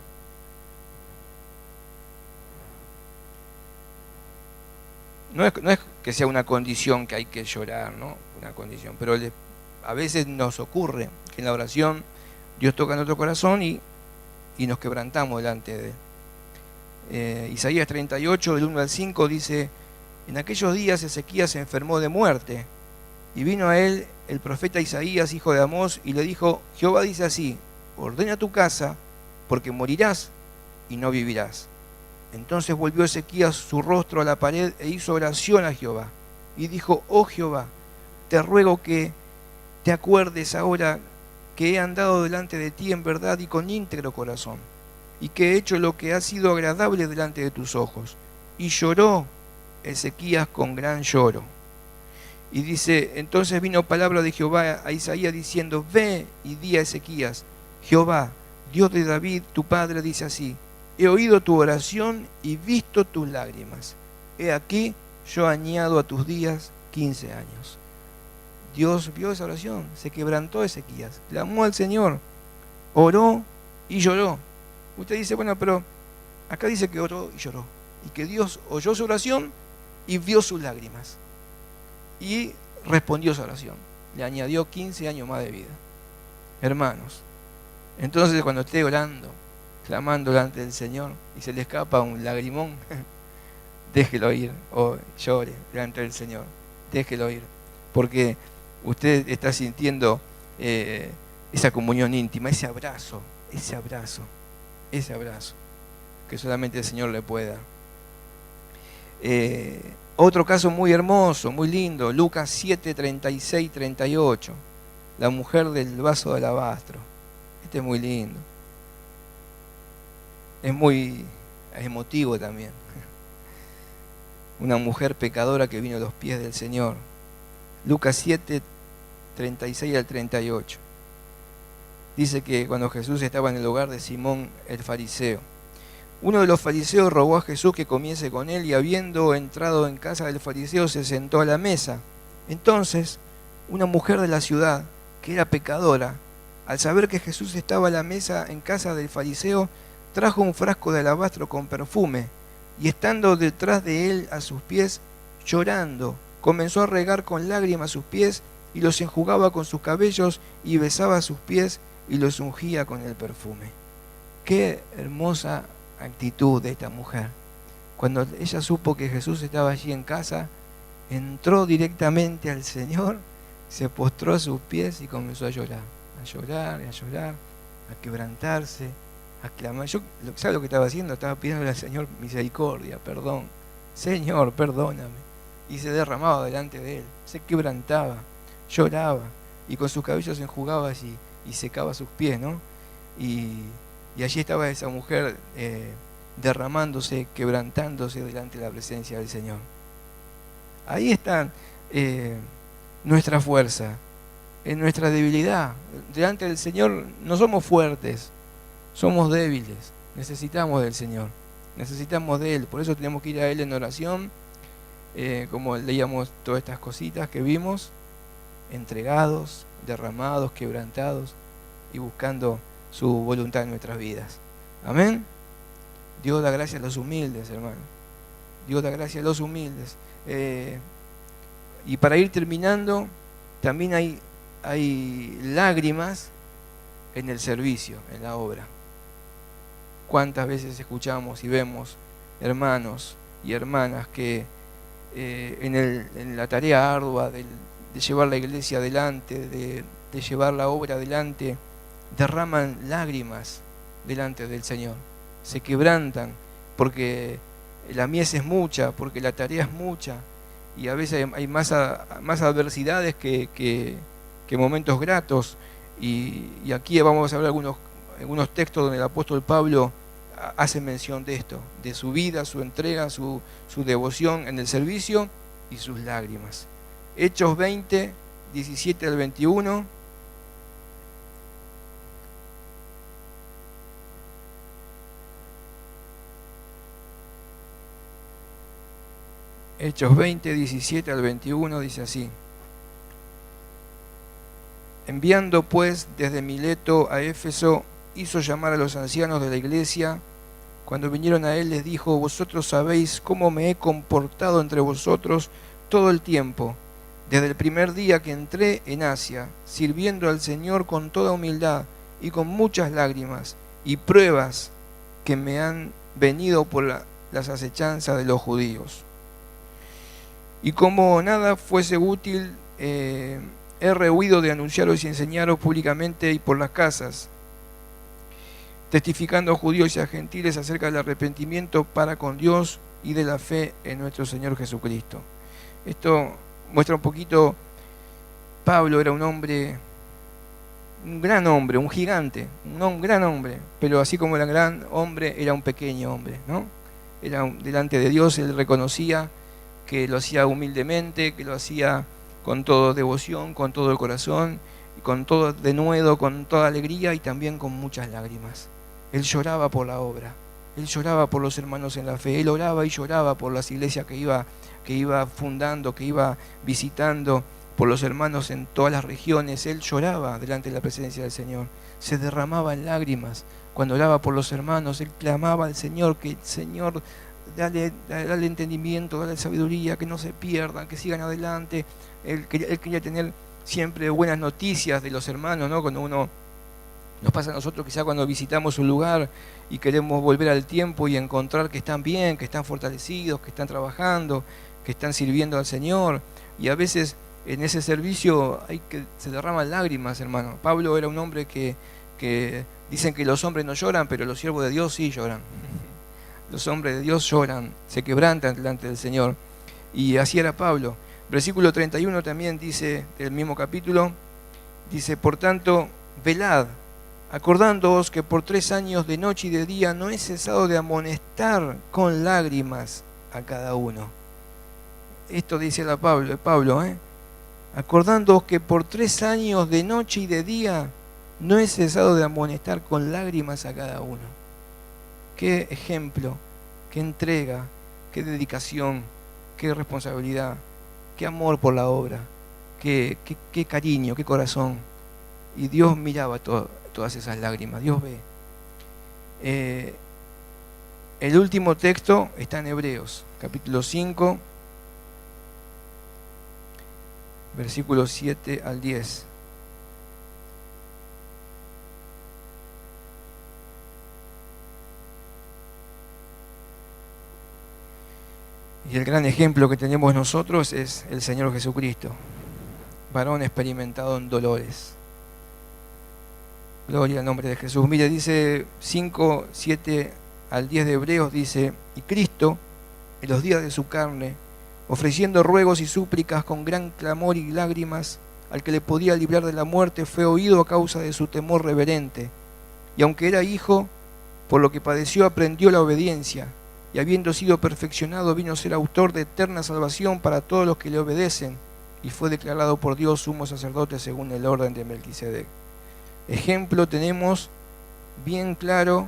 No es que sea una condición que hay que llorar, ¿no? Una condición, pero a veces nos ocurre que en la oración Dios toca nuestro corazón y nos quebrantamos delante de Él. Isaías 38, del 1 al 5, dice: en aquellos días Ezequías se enfermó de muerte, y vino a él el profeta Isaías, hijo de Amós, y le dijo: Jehová dice así, ordena tu casa, porque morirás y no vivirás. Entonces volvió Ezequías su rostro a la pared e hizo oración a Jehová, y dijo: oh Jehová, te ruego que te acuerdes ahora que he andado delante de ti en verdad y con íntegro corazón, y que he hecho lo que ha sido agradable delante de tus ojos. Y lloró Ezequías con gran lloro. Y dice: entonces vino palabra de Jehová a Isaías diciendo: ve y di a Ezequías: Jehová, Dios de David, tu padre, dice así: he oído tu oración y visto tus lágrimas. He aquí, yo añado a tus días 15 años. Dios vio esa oración, se quebrantó Ezequías, clamó al Señor, oró y lloró. Usted dice: bueno, pero acá dice que oró y lloró, y que Dios oyó su oración y vio sus lágrimas, y respondió esa oración, le añadió 15 años más de vida. Hermanos, entonces cuando esté orando, clamando delante del Señor, y se le escapa un lagrimón, déjelo ir, o llore delante del Señor, déjelo ir, porque usted está sintiendo esa comunión íntima, ese abrazo, que solamente el Señor le puede dar. Otro caso muy hermoso, muy lindo, Lucas 7, 36, 38, la mujer del vaso de alabastro. Este es muy lindo, es muy emotivo también. Una mujer pecadora que vino a los pies del Señor. Lucas 7, 36 al 38. Dice que cuando Jesús estaba en el hogar de Simón el fariseo, uno de los fariseos rogó a Jesús que comiese con él, y habiendo entrado en casa del fariseo se sentó a la mesa. Entonces una mujer de la ciudad, que era pecadora, al saber que Jesús estaba a la mesa en casa del fariseo, trajo un frasco de alabastro con perfume, y estando detrás de él a sus pies, llorando, comenzó a regar con lágrimas sus pies, y los enjugaba con sus cabellos, y besaba sus pies, y los ungía con el perfume. Qué hermosa actitud de esta mujer. Cuando ella supo que Jesús estaba allí en casa, entró directamente al Señor, se postró a sus pies y comenzó a llorar, a quebrantarse, a clamar. ¿Sabe lo que estaba haciendo? Estaba pidiéndole al Señor misericordia, perdón. Señor, perdóname. Y se derramaba delante de él, se quebrantaba, lloraba, y con sus cabellos se enjugaba y secaba sus pies, ¿no? Y allí estaba esa mujer derramándose, quebrantándose delante de la presencia del Señor. Ahí está nuestra fuerza, en nuestra debilidad. Delante del Señor no somos fuertes, somos débiles. Necesitamos del Señor, necesitamos de Él. Por eso tenemos que ir a Él en oración, como leíamos todas estas cositas que vimos, entregados, derramados, quebrantados y buscando su voluntad en nuestras vidas. Amén. Dios da gracia a los humildes, hermano. Dios da gracia a los humildes. Y para ir terminando, también hay lágrimas en el servicio, en la obra. ¿Cuántas veces escuchamos y vemos hermanos y hermanas que en la tarea ardua de llevar la iglesia adelante, de llevar la obra adelante, derraman lágrimas delante del Señor, se quebrantan porque la mies es mucha, porque la tarea es mucha, y a veces hay más adversidades que momentos gratos, y aquí vamos a ver algunos textos donde el apóstol Pablo hace mención de esto, de su vida, su entrega, su devoción en el servicio y sus lágrimas. Hechos 20, 17 al 21. Hechos 20, 17 al 21 dice así: enviando pues desde Mileto a Éfeso, hizo llamar a los ancianos de la iglesia. Cuando vinieron a él les dijo: vosotros sabéis cómo me he comportado entre vosotros todo el tiempo, desde el primer día que entré en Asia, sirviendo al Señor con toda humildad y con muchas lágrimas y pruebas que me han venido por las acechanzas de los judíos. Y como nada fuese útil, he rehuido de anunciaros y enseñaros públicamente y por las casas, testificando a judíos y a gentiles acerca del arrepentimiento para con Dios y de la fe en nuestro Señor Jesucristo. Esto muestra un poquito, Pablo era un hombre, un gran hombre, un gigante, un gran hombre, pero así como era un gran hombre, era un pequeño hombre, ¿no? Delante de Dios él reconocía que lo hacía humildemente, que lo hacía con toda devoción, con todo el corazón, con todo denuedo, con toda alegría y también con muchas lágrimas. Él lloraba por la obra, él lloraba por los hermanos en la fe, él oraba y lloraba por las iglesias que iba fundando, que iba visitando, por los hermanos en todas las regiones. Él lloraba delante de la presencia del Señor, se derramaba en lágrimas cuando oraba por los hermanos. Él clamaba al Señor, que el Señor dale entendimiento, dale sabiduría, que no se pierdan, que sigan adelante. Él quería tener siempre buenas noticias de los hermanos, ¿no? Cuando nos pasa a nosotros, quizá cuando visitamos un lugar y queremos volver al tiempo y encontrar que están bien, que están fortalecidos, que están trabajando, que están sirviendo al Señor, y a veces en ese servicio se derraman lágrimas, hermano. Pablo era un hombre que dicen que los hombres no lloran, pero los siervos de Dios sí lloran. Los hombres de Dios lloran, se quebrantan delante del Señor. Y así era Pablo. Versículo 31 también dice, del mismo capítulo, dice: por tanto, velad, acordándoos que por 3 años de noche y de día no he cesado de amonestar con lágrimas a cada uno. Esto dice Pablo, acordándoos que por 3 años de noche y de día no he cesado de amonestar con lágrimas a cada uno. Qué ejemplo, qué entrega, qué dedicación, qué responsabilidad, qué amor por la obra, qué cariño, qué corazón. Y Dios miraba todas esas lágrimas, Dios ve. El último texto está en Hebreos, capítulo 5, versículos 7 al 10. Y el gran ejemplo que tenemos nosotros es el Señor Jesucristo, varón experimentado en dolores. Gloria al nombre de Jesús. Mire, dice 5, 7 al 10 de Hebreos, dice: y Cristo, en los días de su carne, ofreciendo ruegos y súplicas con gran clamor y lágrimas al que le podía librar de la muerte, fue oído a causa de su temor reverente. Y aunque era hijo, por lo que padeció aprendió la obediencia, y habiendo sido perfeccionado vino a ser autor de eterna salvación para todos los que le obedecen, y fue declarado por Dios sumo sacerdote según el orden de Melquisedec. Ejemplo tenemos bien claro,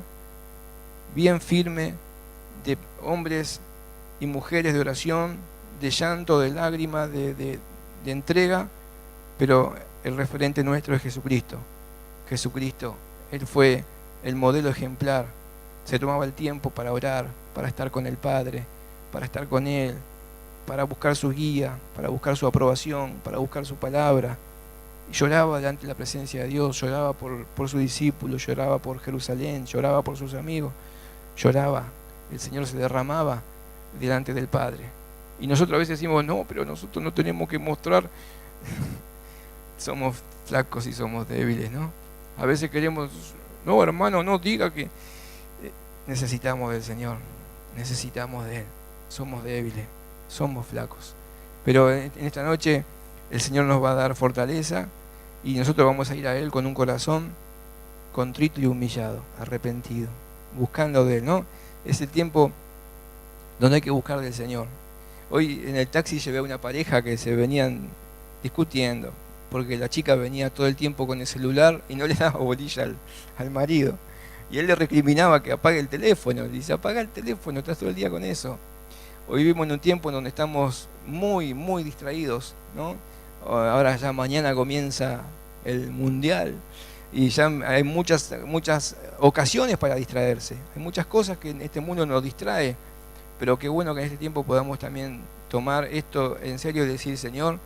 bien firme, de hombres y mujeres de oración, de llanto, de lágrima, de entrega, pero el referente nuestro es Jesucristo. Jesucristo, Él fue el modelo ejemplar. Se tomaba el tiempo para orar, para estar con el Padre, para estar con Él, para buscar su guía, para buscar su aprobación, para buscar su palabra. Lloraba delante de la presencia de Dios, lloraba por su discípulo, lloraba por Jerusalén, lloraba por sus amigos, lloraba. El Señor se derramaba delante del Padre. Y nosotros a veces decimos: no, pero nosotros no tenemos que mostrar. Somos flacos y somos débiles, ¿no? A veces queremos: no, hermano, no diga que... Necesitamos del Señor, necesitamos de Él. Somos débiles, somos flacos. Pero en esta noche el Señor nos va a dar fortaleza y nosotros vamos a ir a Él con un corazón contrito y humillado, arrepentido, buscando de Él, ¿no? Es el tiempo donde hay que buscar del Señor. Hoy en el taxi llevé a una pareja que se venían discutiendo porque la chica venía todo el tiempo con el celular y no le daba bolilla al marido. Y él le recriminaba que apague el teléfono. Le dice: apaga el teléfono, estás todo el día con eso. Hoy vivimos en un tiempo en donde estamos muy, muy distraídos, ¿no? Ahora ya mañana comienza el Mundial y ya hay muchas ocasiones para distraerse. Hay muchas cosas que en este mundo nos distrae, pero qué bueno que en este tiempo podamos también tomar esto en serio y decir: Señor,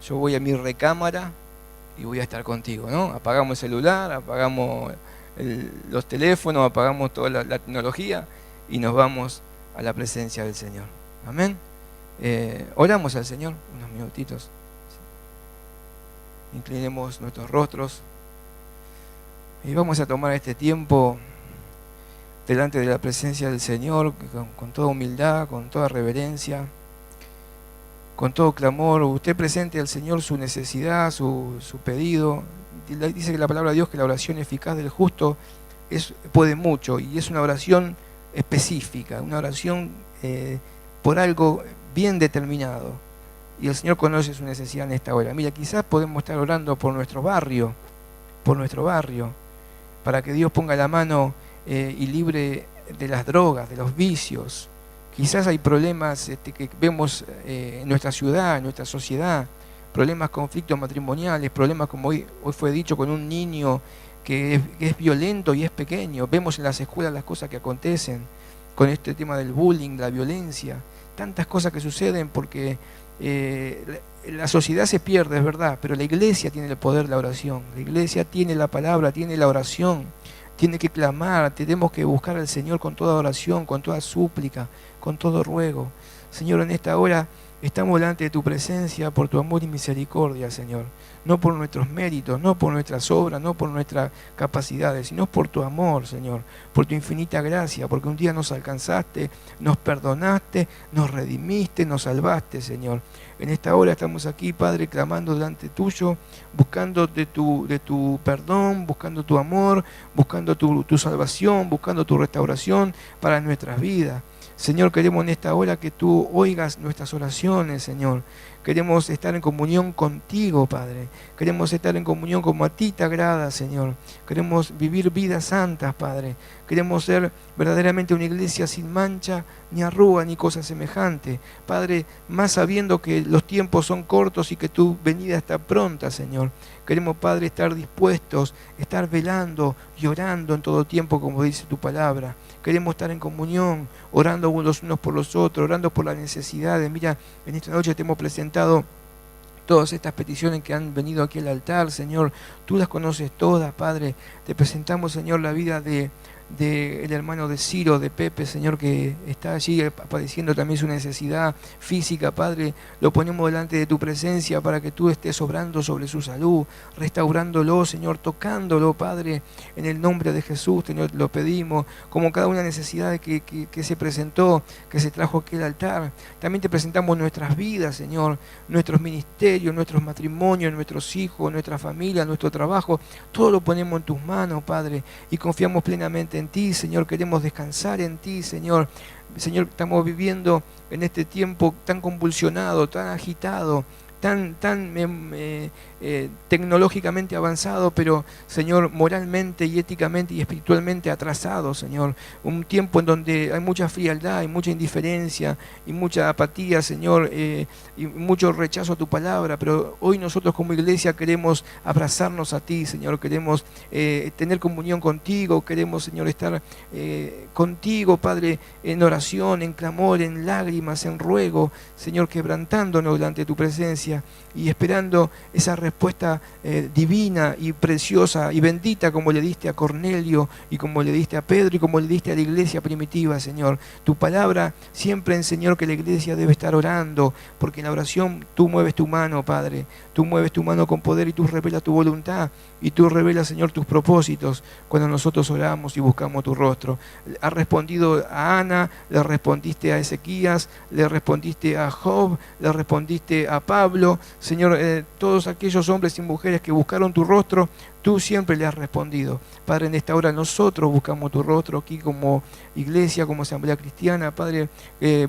yo voy a mi recámara y voy a estar contigo, ¿no? Apagamos el celular, apagamos los teléfonos, apagamos toda la tecnología y nos vamos a la presencia del Señor. Amén. Oramos al Señor unos minutitos. Inclinemos nuestros rostros y vamos a tomar este tiempo delante de la presencia del Señor con toda humildad, con toda reverencia, con todo clamor. Usted presente al Señor su necesidad, su pedido. Dice que la palabra de Dios que la oración eficaz del justo puede mucho, y es una oración específica, una oración por algo bien determinado, y el Señor conoce su necesidad en esta hora. Mira, quizás podemos estar orando por nuestro barrio, para que Dios ponga la mano y libre de las drogas, de los vicios. Quizás hay problemas que vemos en nuestra ciudad, en nuestra sociedad, problemas, conflictos matrimoniales, problemas como hoy fue dicho con un niño que es violento y es pequeño. Vemos en las escuelas las cosas que acontecen con este tema del bullying, la violencia, tantas cosas que suceden porque la sociedad se pierde, es verdad, pero la iglesia tiene el poder de la oración, la iglesia tiene la palabra, tiene la oración, tiene que clamar, tenemos que buscar al Señor con toda oración, con toda súplica, con todo ruego. Señor, en esta hora estamos delante de tu presencia por tu amor y misericordia, Señor. No por nuestros méritos, no por nuestras obras, no por nuestras capacidades, sino por tu amor, Señor, por tu infinita gracia, porque un día nos alcanzaste, nos perdonaste, nos redimiste, nos salvaste, Señor. En esta hora estamos aquí, Padre, clamando delante tuyo, buscando de tu perdón, buscando tu amor, buscando tu salvación, buscando tu restauración para nuestras vidas. Señor, queremos en esta hora que tú oigas nuestras oraciones, Señor. Queremos estar en comunión contigo, Padre. Queremos estar en comunión como a ti te agrada, Señor. Queremos vivir vidas santas, Padre. Queremos ser verdaderamente una iglesia sin mancha, ni arruga, ni cosa semejante. Padre, más sabiendo que los tiempos son cortos y que tu venida está pronta, Señor. Queremos, Padre, estar dispuestos, estar velando y orando en todo tiempo, como dice tu palabra. Queremos estar en comunión, orando los unos por los otros, orando por las necesidades. Mira, en esta noche te hemos presentado todas estas peticiones que han venido aquí al altar, Señor. Tú las conoces todas, Padre. Te presentamos, Señor, la vida del hermano de Ciro, de Pepe, Señor, que está allí padeciendo también su necesidad física, Padre. Lo ponemos delante de tu presencia para que tú estés obrando sobre su salud, restaurándolo, Señor, tocándolo, Padre, en el nombre de Jesús, Señor, lo pedimos, como cada una necesidad que se presentó, que se trajo aquí al altar. También te presentamos nuestras vidas, Señor, nuestros ministerios, nuestros matrimonios, nuestros hijos, nuestra familia, nuestro trabajo, todo lo ponemos en tus manos, Padre, y confiamos plenamente en ti, Señor. Queremos descansar en ti, Señor. Señor, estamos viviendo en este tiempo tan convulsionado, tan agitado, tan tecnológicamente avanzado, pero, Señor, moralmente y éticamente y espiritualmente atrasado, Señor. Un tiempo en donde hay mucha frialdad, hay mucha indiferencia y mucha apatía, Señor, y mucho rechazo a tu palabra, pero hoy nosotros como iglesia queremos abrazarnos a ti, Señor. Queremos tener comunión contigo, queremos, Señor, estar contigo, Padre, en oración, en clamor, en lágrimas, en ruego, Señor, quebrantándonos delante de tu presencia y esperando esa respuesta divina y preciosa y bendita, como le diste a Cornelio y como le diste a Pedro y como le diste a la iglesia primitiva, Señor. Tu palabra siempre enseñó que la iglesia debe estar orando, porque en la oración tú mueves tu mano, Padre. Tú mueves tu mano con poder y tú revelas tu voluntad y tú revelas, Señor, tus propósitos cuando nosotros oramos y buscamos tu rostro. Has respondido a Ana, le respondiste a Ezequías, le respondiste a Job, le respondiste a Pablo. Señor, todos aquellos hombres y mujeres que buscaron tu rostro, tú siempre le has respondido. Padre, en esta hora nosotros buscamos tu rostro aquí como iglesia, como asamblea cristiana. Padre,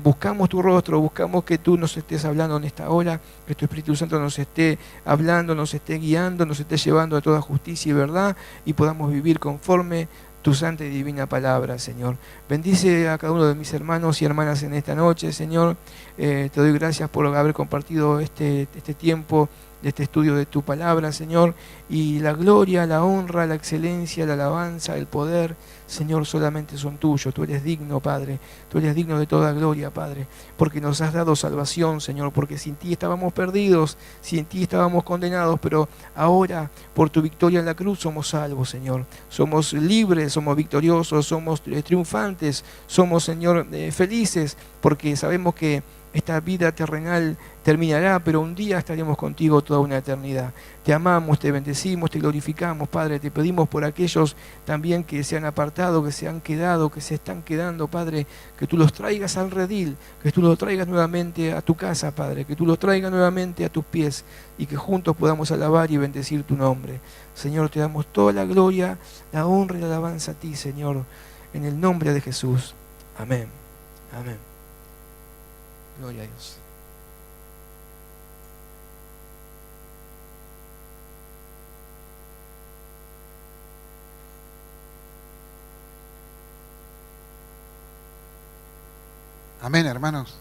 buscamos tu rostro, buscamos que tú nos estés hablando en esta hora, que tu Espíritu Santo nos esté hablando, nos esté guiando, nos esté llevando a toda justicia y verdad y podamos vivir conforme tu santa y divina palabra, Señor. Bendice a cada uno de mis hermanos y hermanas en esta noche, Señor. Te doy gracias por haber compartido este tiempo de este estudio de tu palabra, Señor, y la gloria, la honra, la excelencia, la alabanza, el poder, Señor, solamente son tuyos. Tú eres digno, Padre, tú eres digno de toda gloria, Padre, porque nos has dado salvación, Señor, porque sin ti estábamos perdidos, sin ti estábamos condenados, pero ahora, por tu victoria en la cruz, somos salvos, Señor. Somos libres, somos victoriosos, somos triunfantes, somos, Señor, felices, porque sabemos que esta vida terrenal terminará, pero un día estaremos contigo toda una eternidad. Te amamos, te bendecimos, te glorificamos, Padre. Te pedimos por aquellos también que se han apartado, que se han quedado, que se están quedando, Padre, que tú los traigas al redil, que tú los traigas nuevamente a tu casa, Padre, que tú los traigas nuevamente a tus pies y que juntos podamos alabar y bendecir tu nombre. Señor, te damos toda la gloria, la honra y la alabanza a ti, Señor, en el nombre de Jesús. Amén. Amén. Gloria a Dios. Amén, hermanos.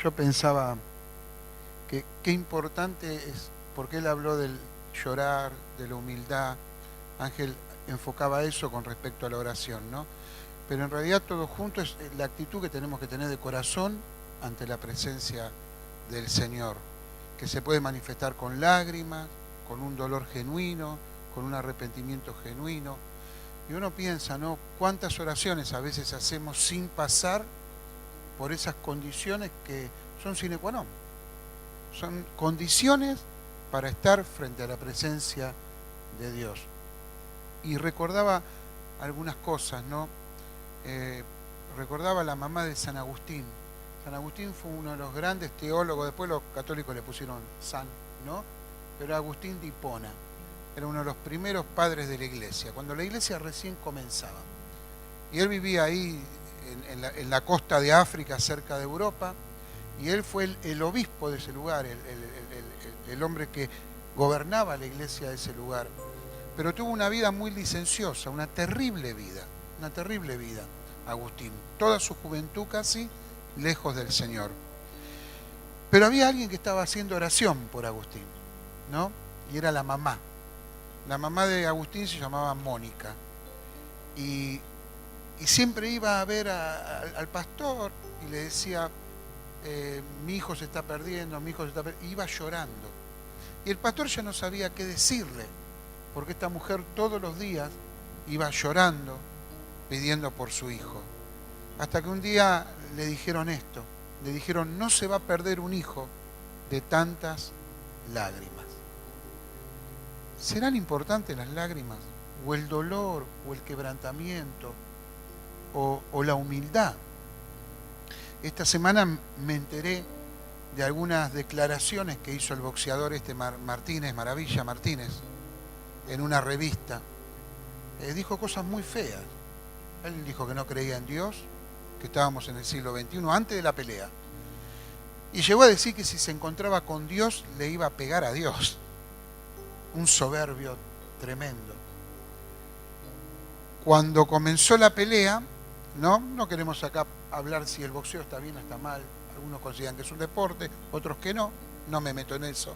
Yo pensaba que qué importante es, porque él habló del llorar, de la humildad. Ángel enfocaba eso con respecto a la oración, ¿no? Pero en realidad todo junto es la actitud que tenemos que tener de corazón ante la presencia del Señor, que se puede manifestar con lágrimas, con un dolor genuino, con un arrepentimiento genuino. Y uno piensa, ¿no? Cuántas oraciones a veces hacemos sin pasar por esas condiciones que son sine qua non. Son condiciones para estar frente a la presencia de Dios. Y recordaba algunas cosas, ¿no? Recordaba a la mamá de San Agustín. San Agustín fue uno de los grandes teólogos, después los católicos le pusieron San, ¿no? Pero Agustín de Hipona era uno de los primeros padres de la iglesia, cuando la iglesia recién comenzaba. Y él vivía ahí en la costa de África, cerca de Europa, y él fue el obispo de ese lugar, el hombre que gobernaba la iglesia de ese lugar. Pero tuvo una vida muy licenciosa, una terrible vida, Agustín. Toda su juventud casi lejos del Señor. Pero había alguien que estaba haciendo oración por Agustín, ¿no? Y era la mamá. La mamá de Agustín se llamaba Mónica. Y siempre iba a ver al pastor y le decía, mi hijo se está perdiendo, mi hijo se está perdiendo. Y iba llorando. Y el pastor ya no sabía qué decirle, porque esta mujer todos los días iba llorando, pidiendo por su hijo. Hasta que un día le dijeron esto, le dijeron, no se va a perder un hijo de tantas lágrimas. ¿Serán importantes las lágrimas? ¿O el dolor? ¿O el quebrantamiento? ¿O la humildad? Esta semana me enteré de algunas declaraciones que hizo el boxeador Maravilla Martínez, en una revista. Dijo cosas muy feas. Él dijo que no creía en Dios, que estábamos en el siglo XXI, antes de la pelea. Y llegó a decir que si se encontraba con Dios, le iba a pegar a Dios. Un soberbio tremendo. Cuando comenzó la pelea, no queremos acá hablar si el boxeo está bien o está mal. Algunos consideran que es un deporte, otros que no me meto en eso.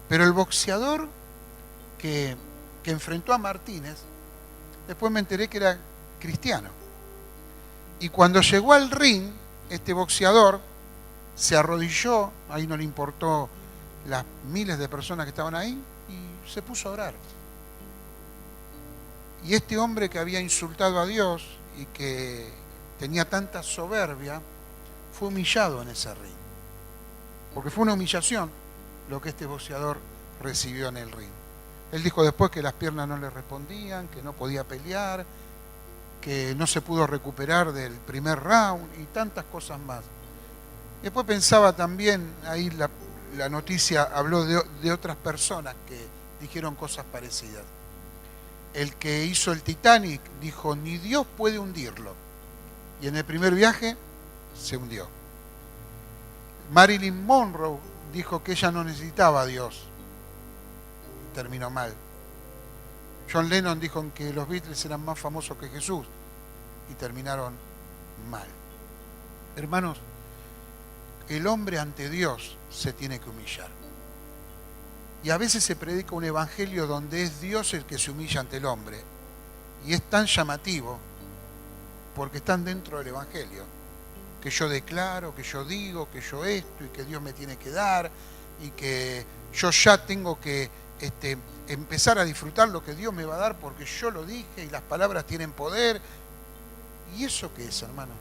Pero el boxeador que enfrentó a Martínez, después me enteré que era cristiano. Y cuando llegó al ring, este boxeador se arrodilló, ahí no le importó las miles de personas que estaban ahí, y se puso a orar. Y este hombre que había insultado a Dios y que tenía tanta soberbia, fue humillado en ese ring. Porque fue una humillación lo que este boxeador recibió en el ring. Él dijo después que las piernas no le respondían, que no podía pelear, que no se pudo recuperar del primer round y tantas cosas más. Después pensaba también, ahí la noticia habló de otras personas que dijeron cosas parecidas. El que hizo el Titanic dijo, ni Dios puede hundirlo. Y en el primer viaje se hundió. Marilyn Monroe dijo que ella no necesitaba a Dios. Terminó mal. John Lennon dijo que los Beatles eran más famosos que Jesús y terminaron mal. Hermanos, el hombre ante Dios se tiene que humillar. Y a veces se predica un evangelio donde es Dios el que se humilla ante el hombre. Y es tan llamativo porque están dentro del evangelio. Que yo declaro, que yo digo, que yo esto y que Dios me tiene que dar y que yo ya tengo que empezar a disfrutar lo que Dios me va a dar porque yo lo dije y las palabras tienen poder. ¿Y eso qué es, hermanos?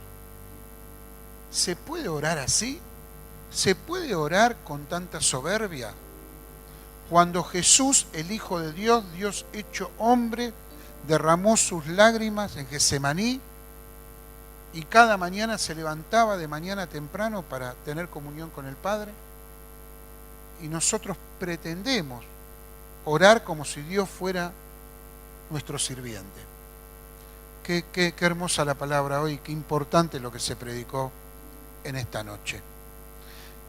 ¿Se puede orar así? ¿Se puede orar con tanta soberbia? Cuando Jesús, el Hijo de Dios, Dios hecho hombre, derramó sus lágrimas en Getsemaní y cada mañana se levantaba de mañana temprano para tener comunión con el Padre, y nosotros pretendemos orar como si Dios fuera nuestro sirviente. Qué hermosa la palabra hoy, qué importante lo que se predicó en esta noche.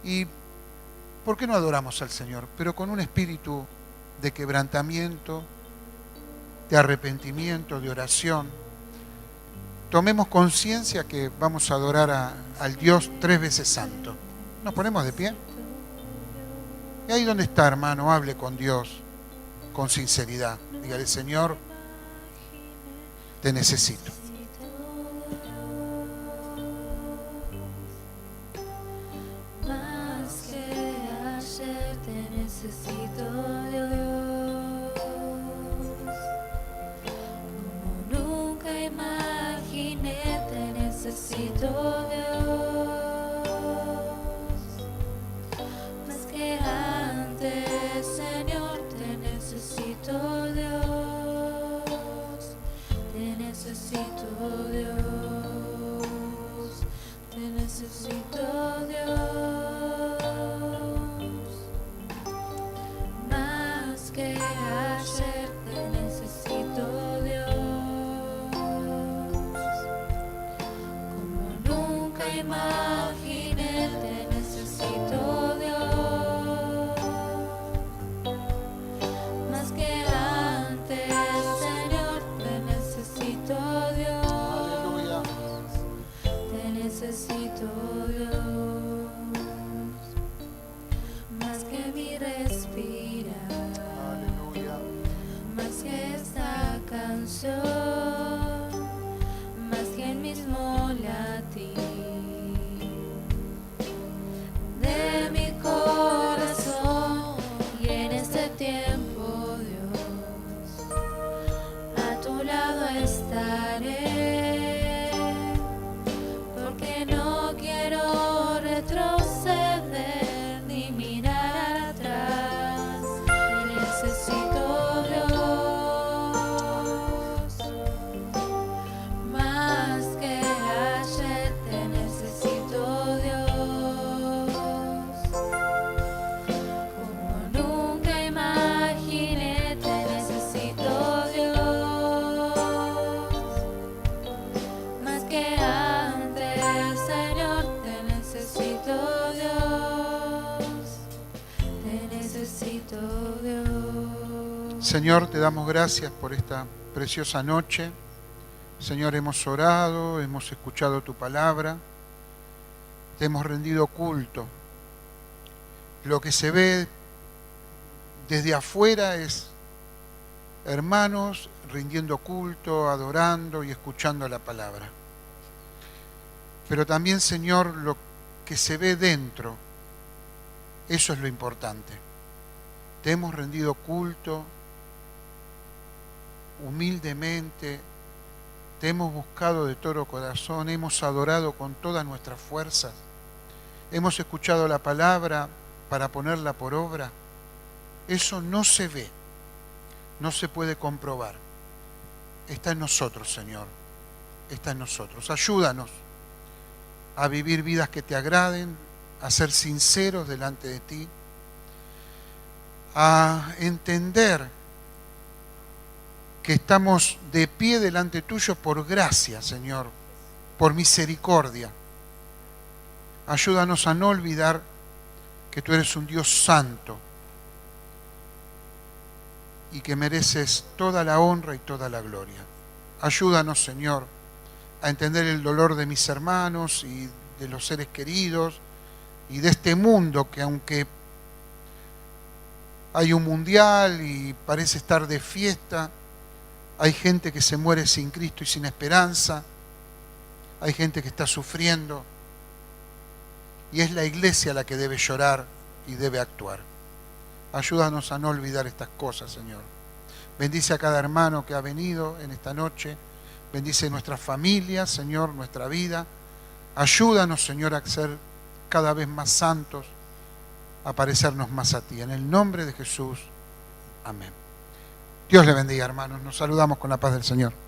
¿Y por qué no adoramos al Señor? Pero con un espíritu de quebrantamiento, de arrepentimiento, de oración. Tomemos conciencia que vamos a adorar al Dios 3 veces santo. ¿Nos ponemos de pie? Y ahí donde está, hermano, hable con Dios con sinceridad. Dígale: Señor, te necesito. Más que ayer te necesito, Dios. Como nunca imaginé, te necesito, Dios. Más que antes, Señor, te necesito, Dios. Te necesito, Dios. Te necesito, Dios. Más que ayer, te necesito, Dios. Como nunca imaginé, te necesito, Dios. Más que antes, Señor, te necesito, Dios. Aleluya. Te necesito, Dios. Más que mi respirar, Aleluya. más que esta canción, más que el mismo latir de mi corazón. Y en este tiempo, Dios, a tu lado estaré, porque no quiero retroceder ni mirar atrás. Te necesito, Dios. Más que ayer, te necesito, Dios. Como nunca imaginé, te necesito, Dios. Más que antes, Señor, te necesito, Dios. Te necesito, Dios. Señor, te damos gracias por esta preciosa noche. Señor, hemos orado, hemos escuchado tu palabra, te hemos rendido culto. Lo que se ve desde afuera es hermanos rindiendo culto, adorando y escuchando la palabra. Pero también, Señor, lo que se ve dentro, eso es lo importante. Te hemos rendido culto humildemente, te hemos buscado de todo corazón, hemos adorado con todas nuestras fuerzas, hemos escuchado la palabra para ponerla por obra. Eso no se ve, no se puede comprobar. Está en nosotros, Señor, está en nosotros. Ayúdanos a vivir vidas que te agraden, a ser sinceros delante de ti, a entender que estamos de pie delante tuyo por gracia, Señor, por misericordia. Ayúdanos a no olvidar que tú eres un Dios santo y que mereces toda la honra y toda la gloria. Ayúdanos, Señor, a entender el dolor de mis hermanos y de los seres queridos y de este mundo que, aunque hay un mundial y parece estar de fiesta. Hay gente que se muere sin Cristo y sin esperanza. Hay gente que está sufriendo. Y es la iglesia la que debe llorar y debe actuar. Ayúdanos a no olvidar estas cosas, Señor. Bendice a cada hermano que ha venido en esta noche. Bendice nuestra familia, Señor, nuestra vida. Ayúdanos, Señor, a ser cada vez más santos, a parecernos más a ti. En el nombre de Jesús. Amén. Dios le bendiga, hermanos. Nos saludamos con la paz del Señor.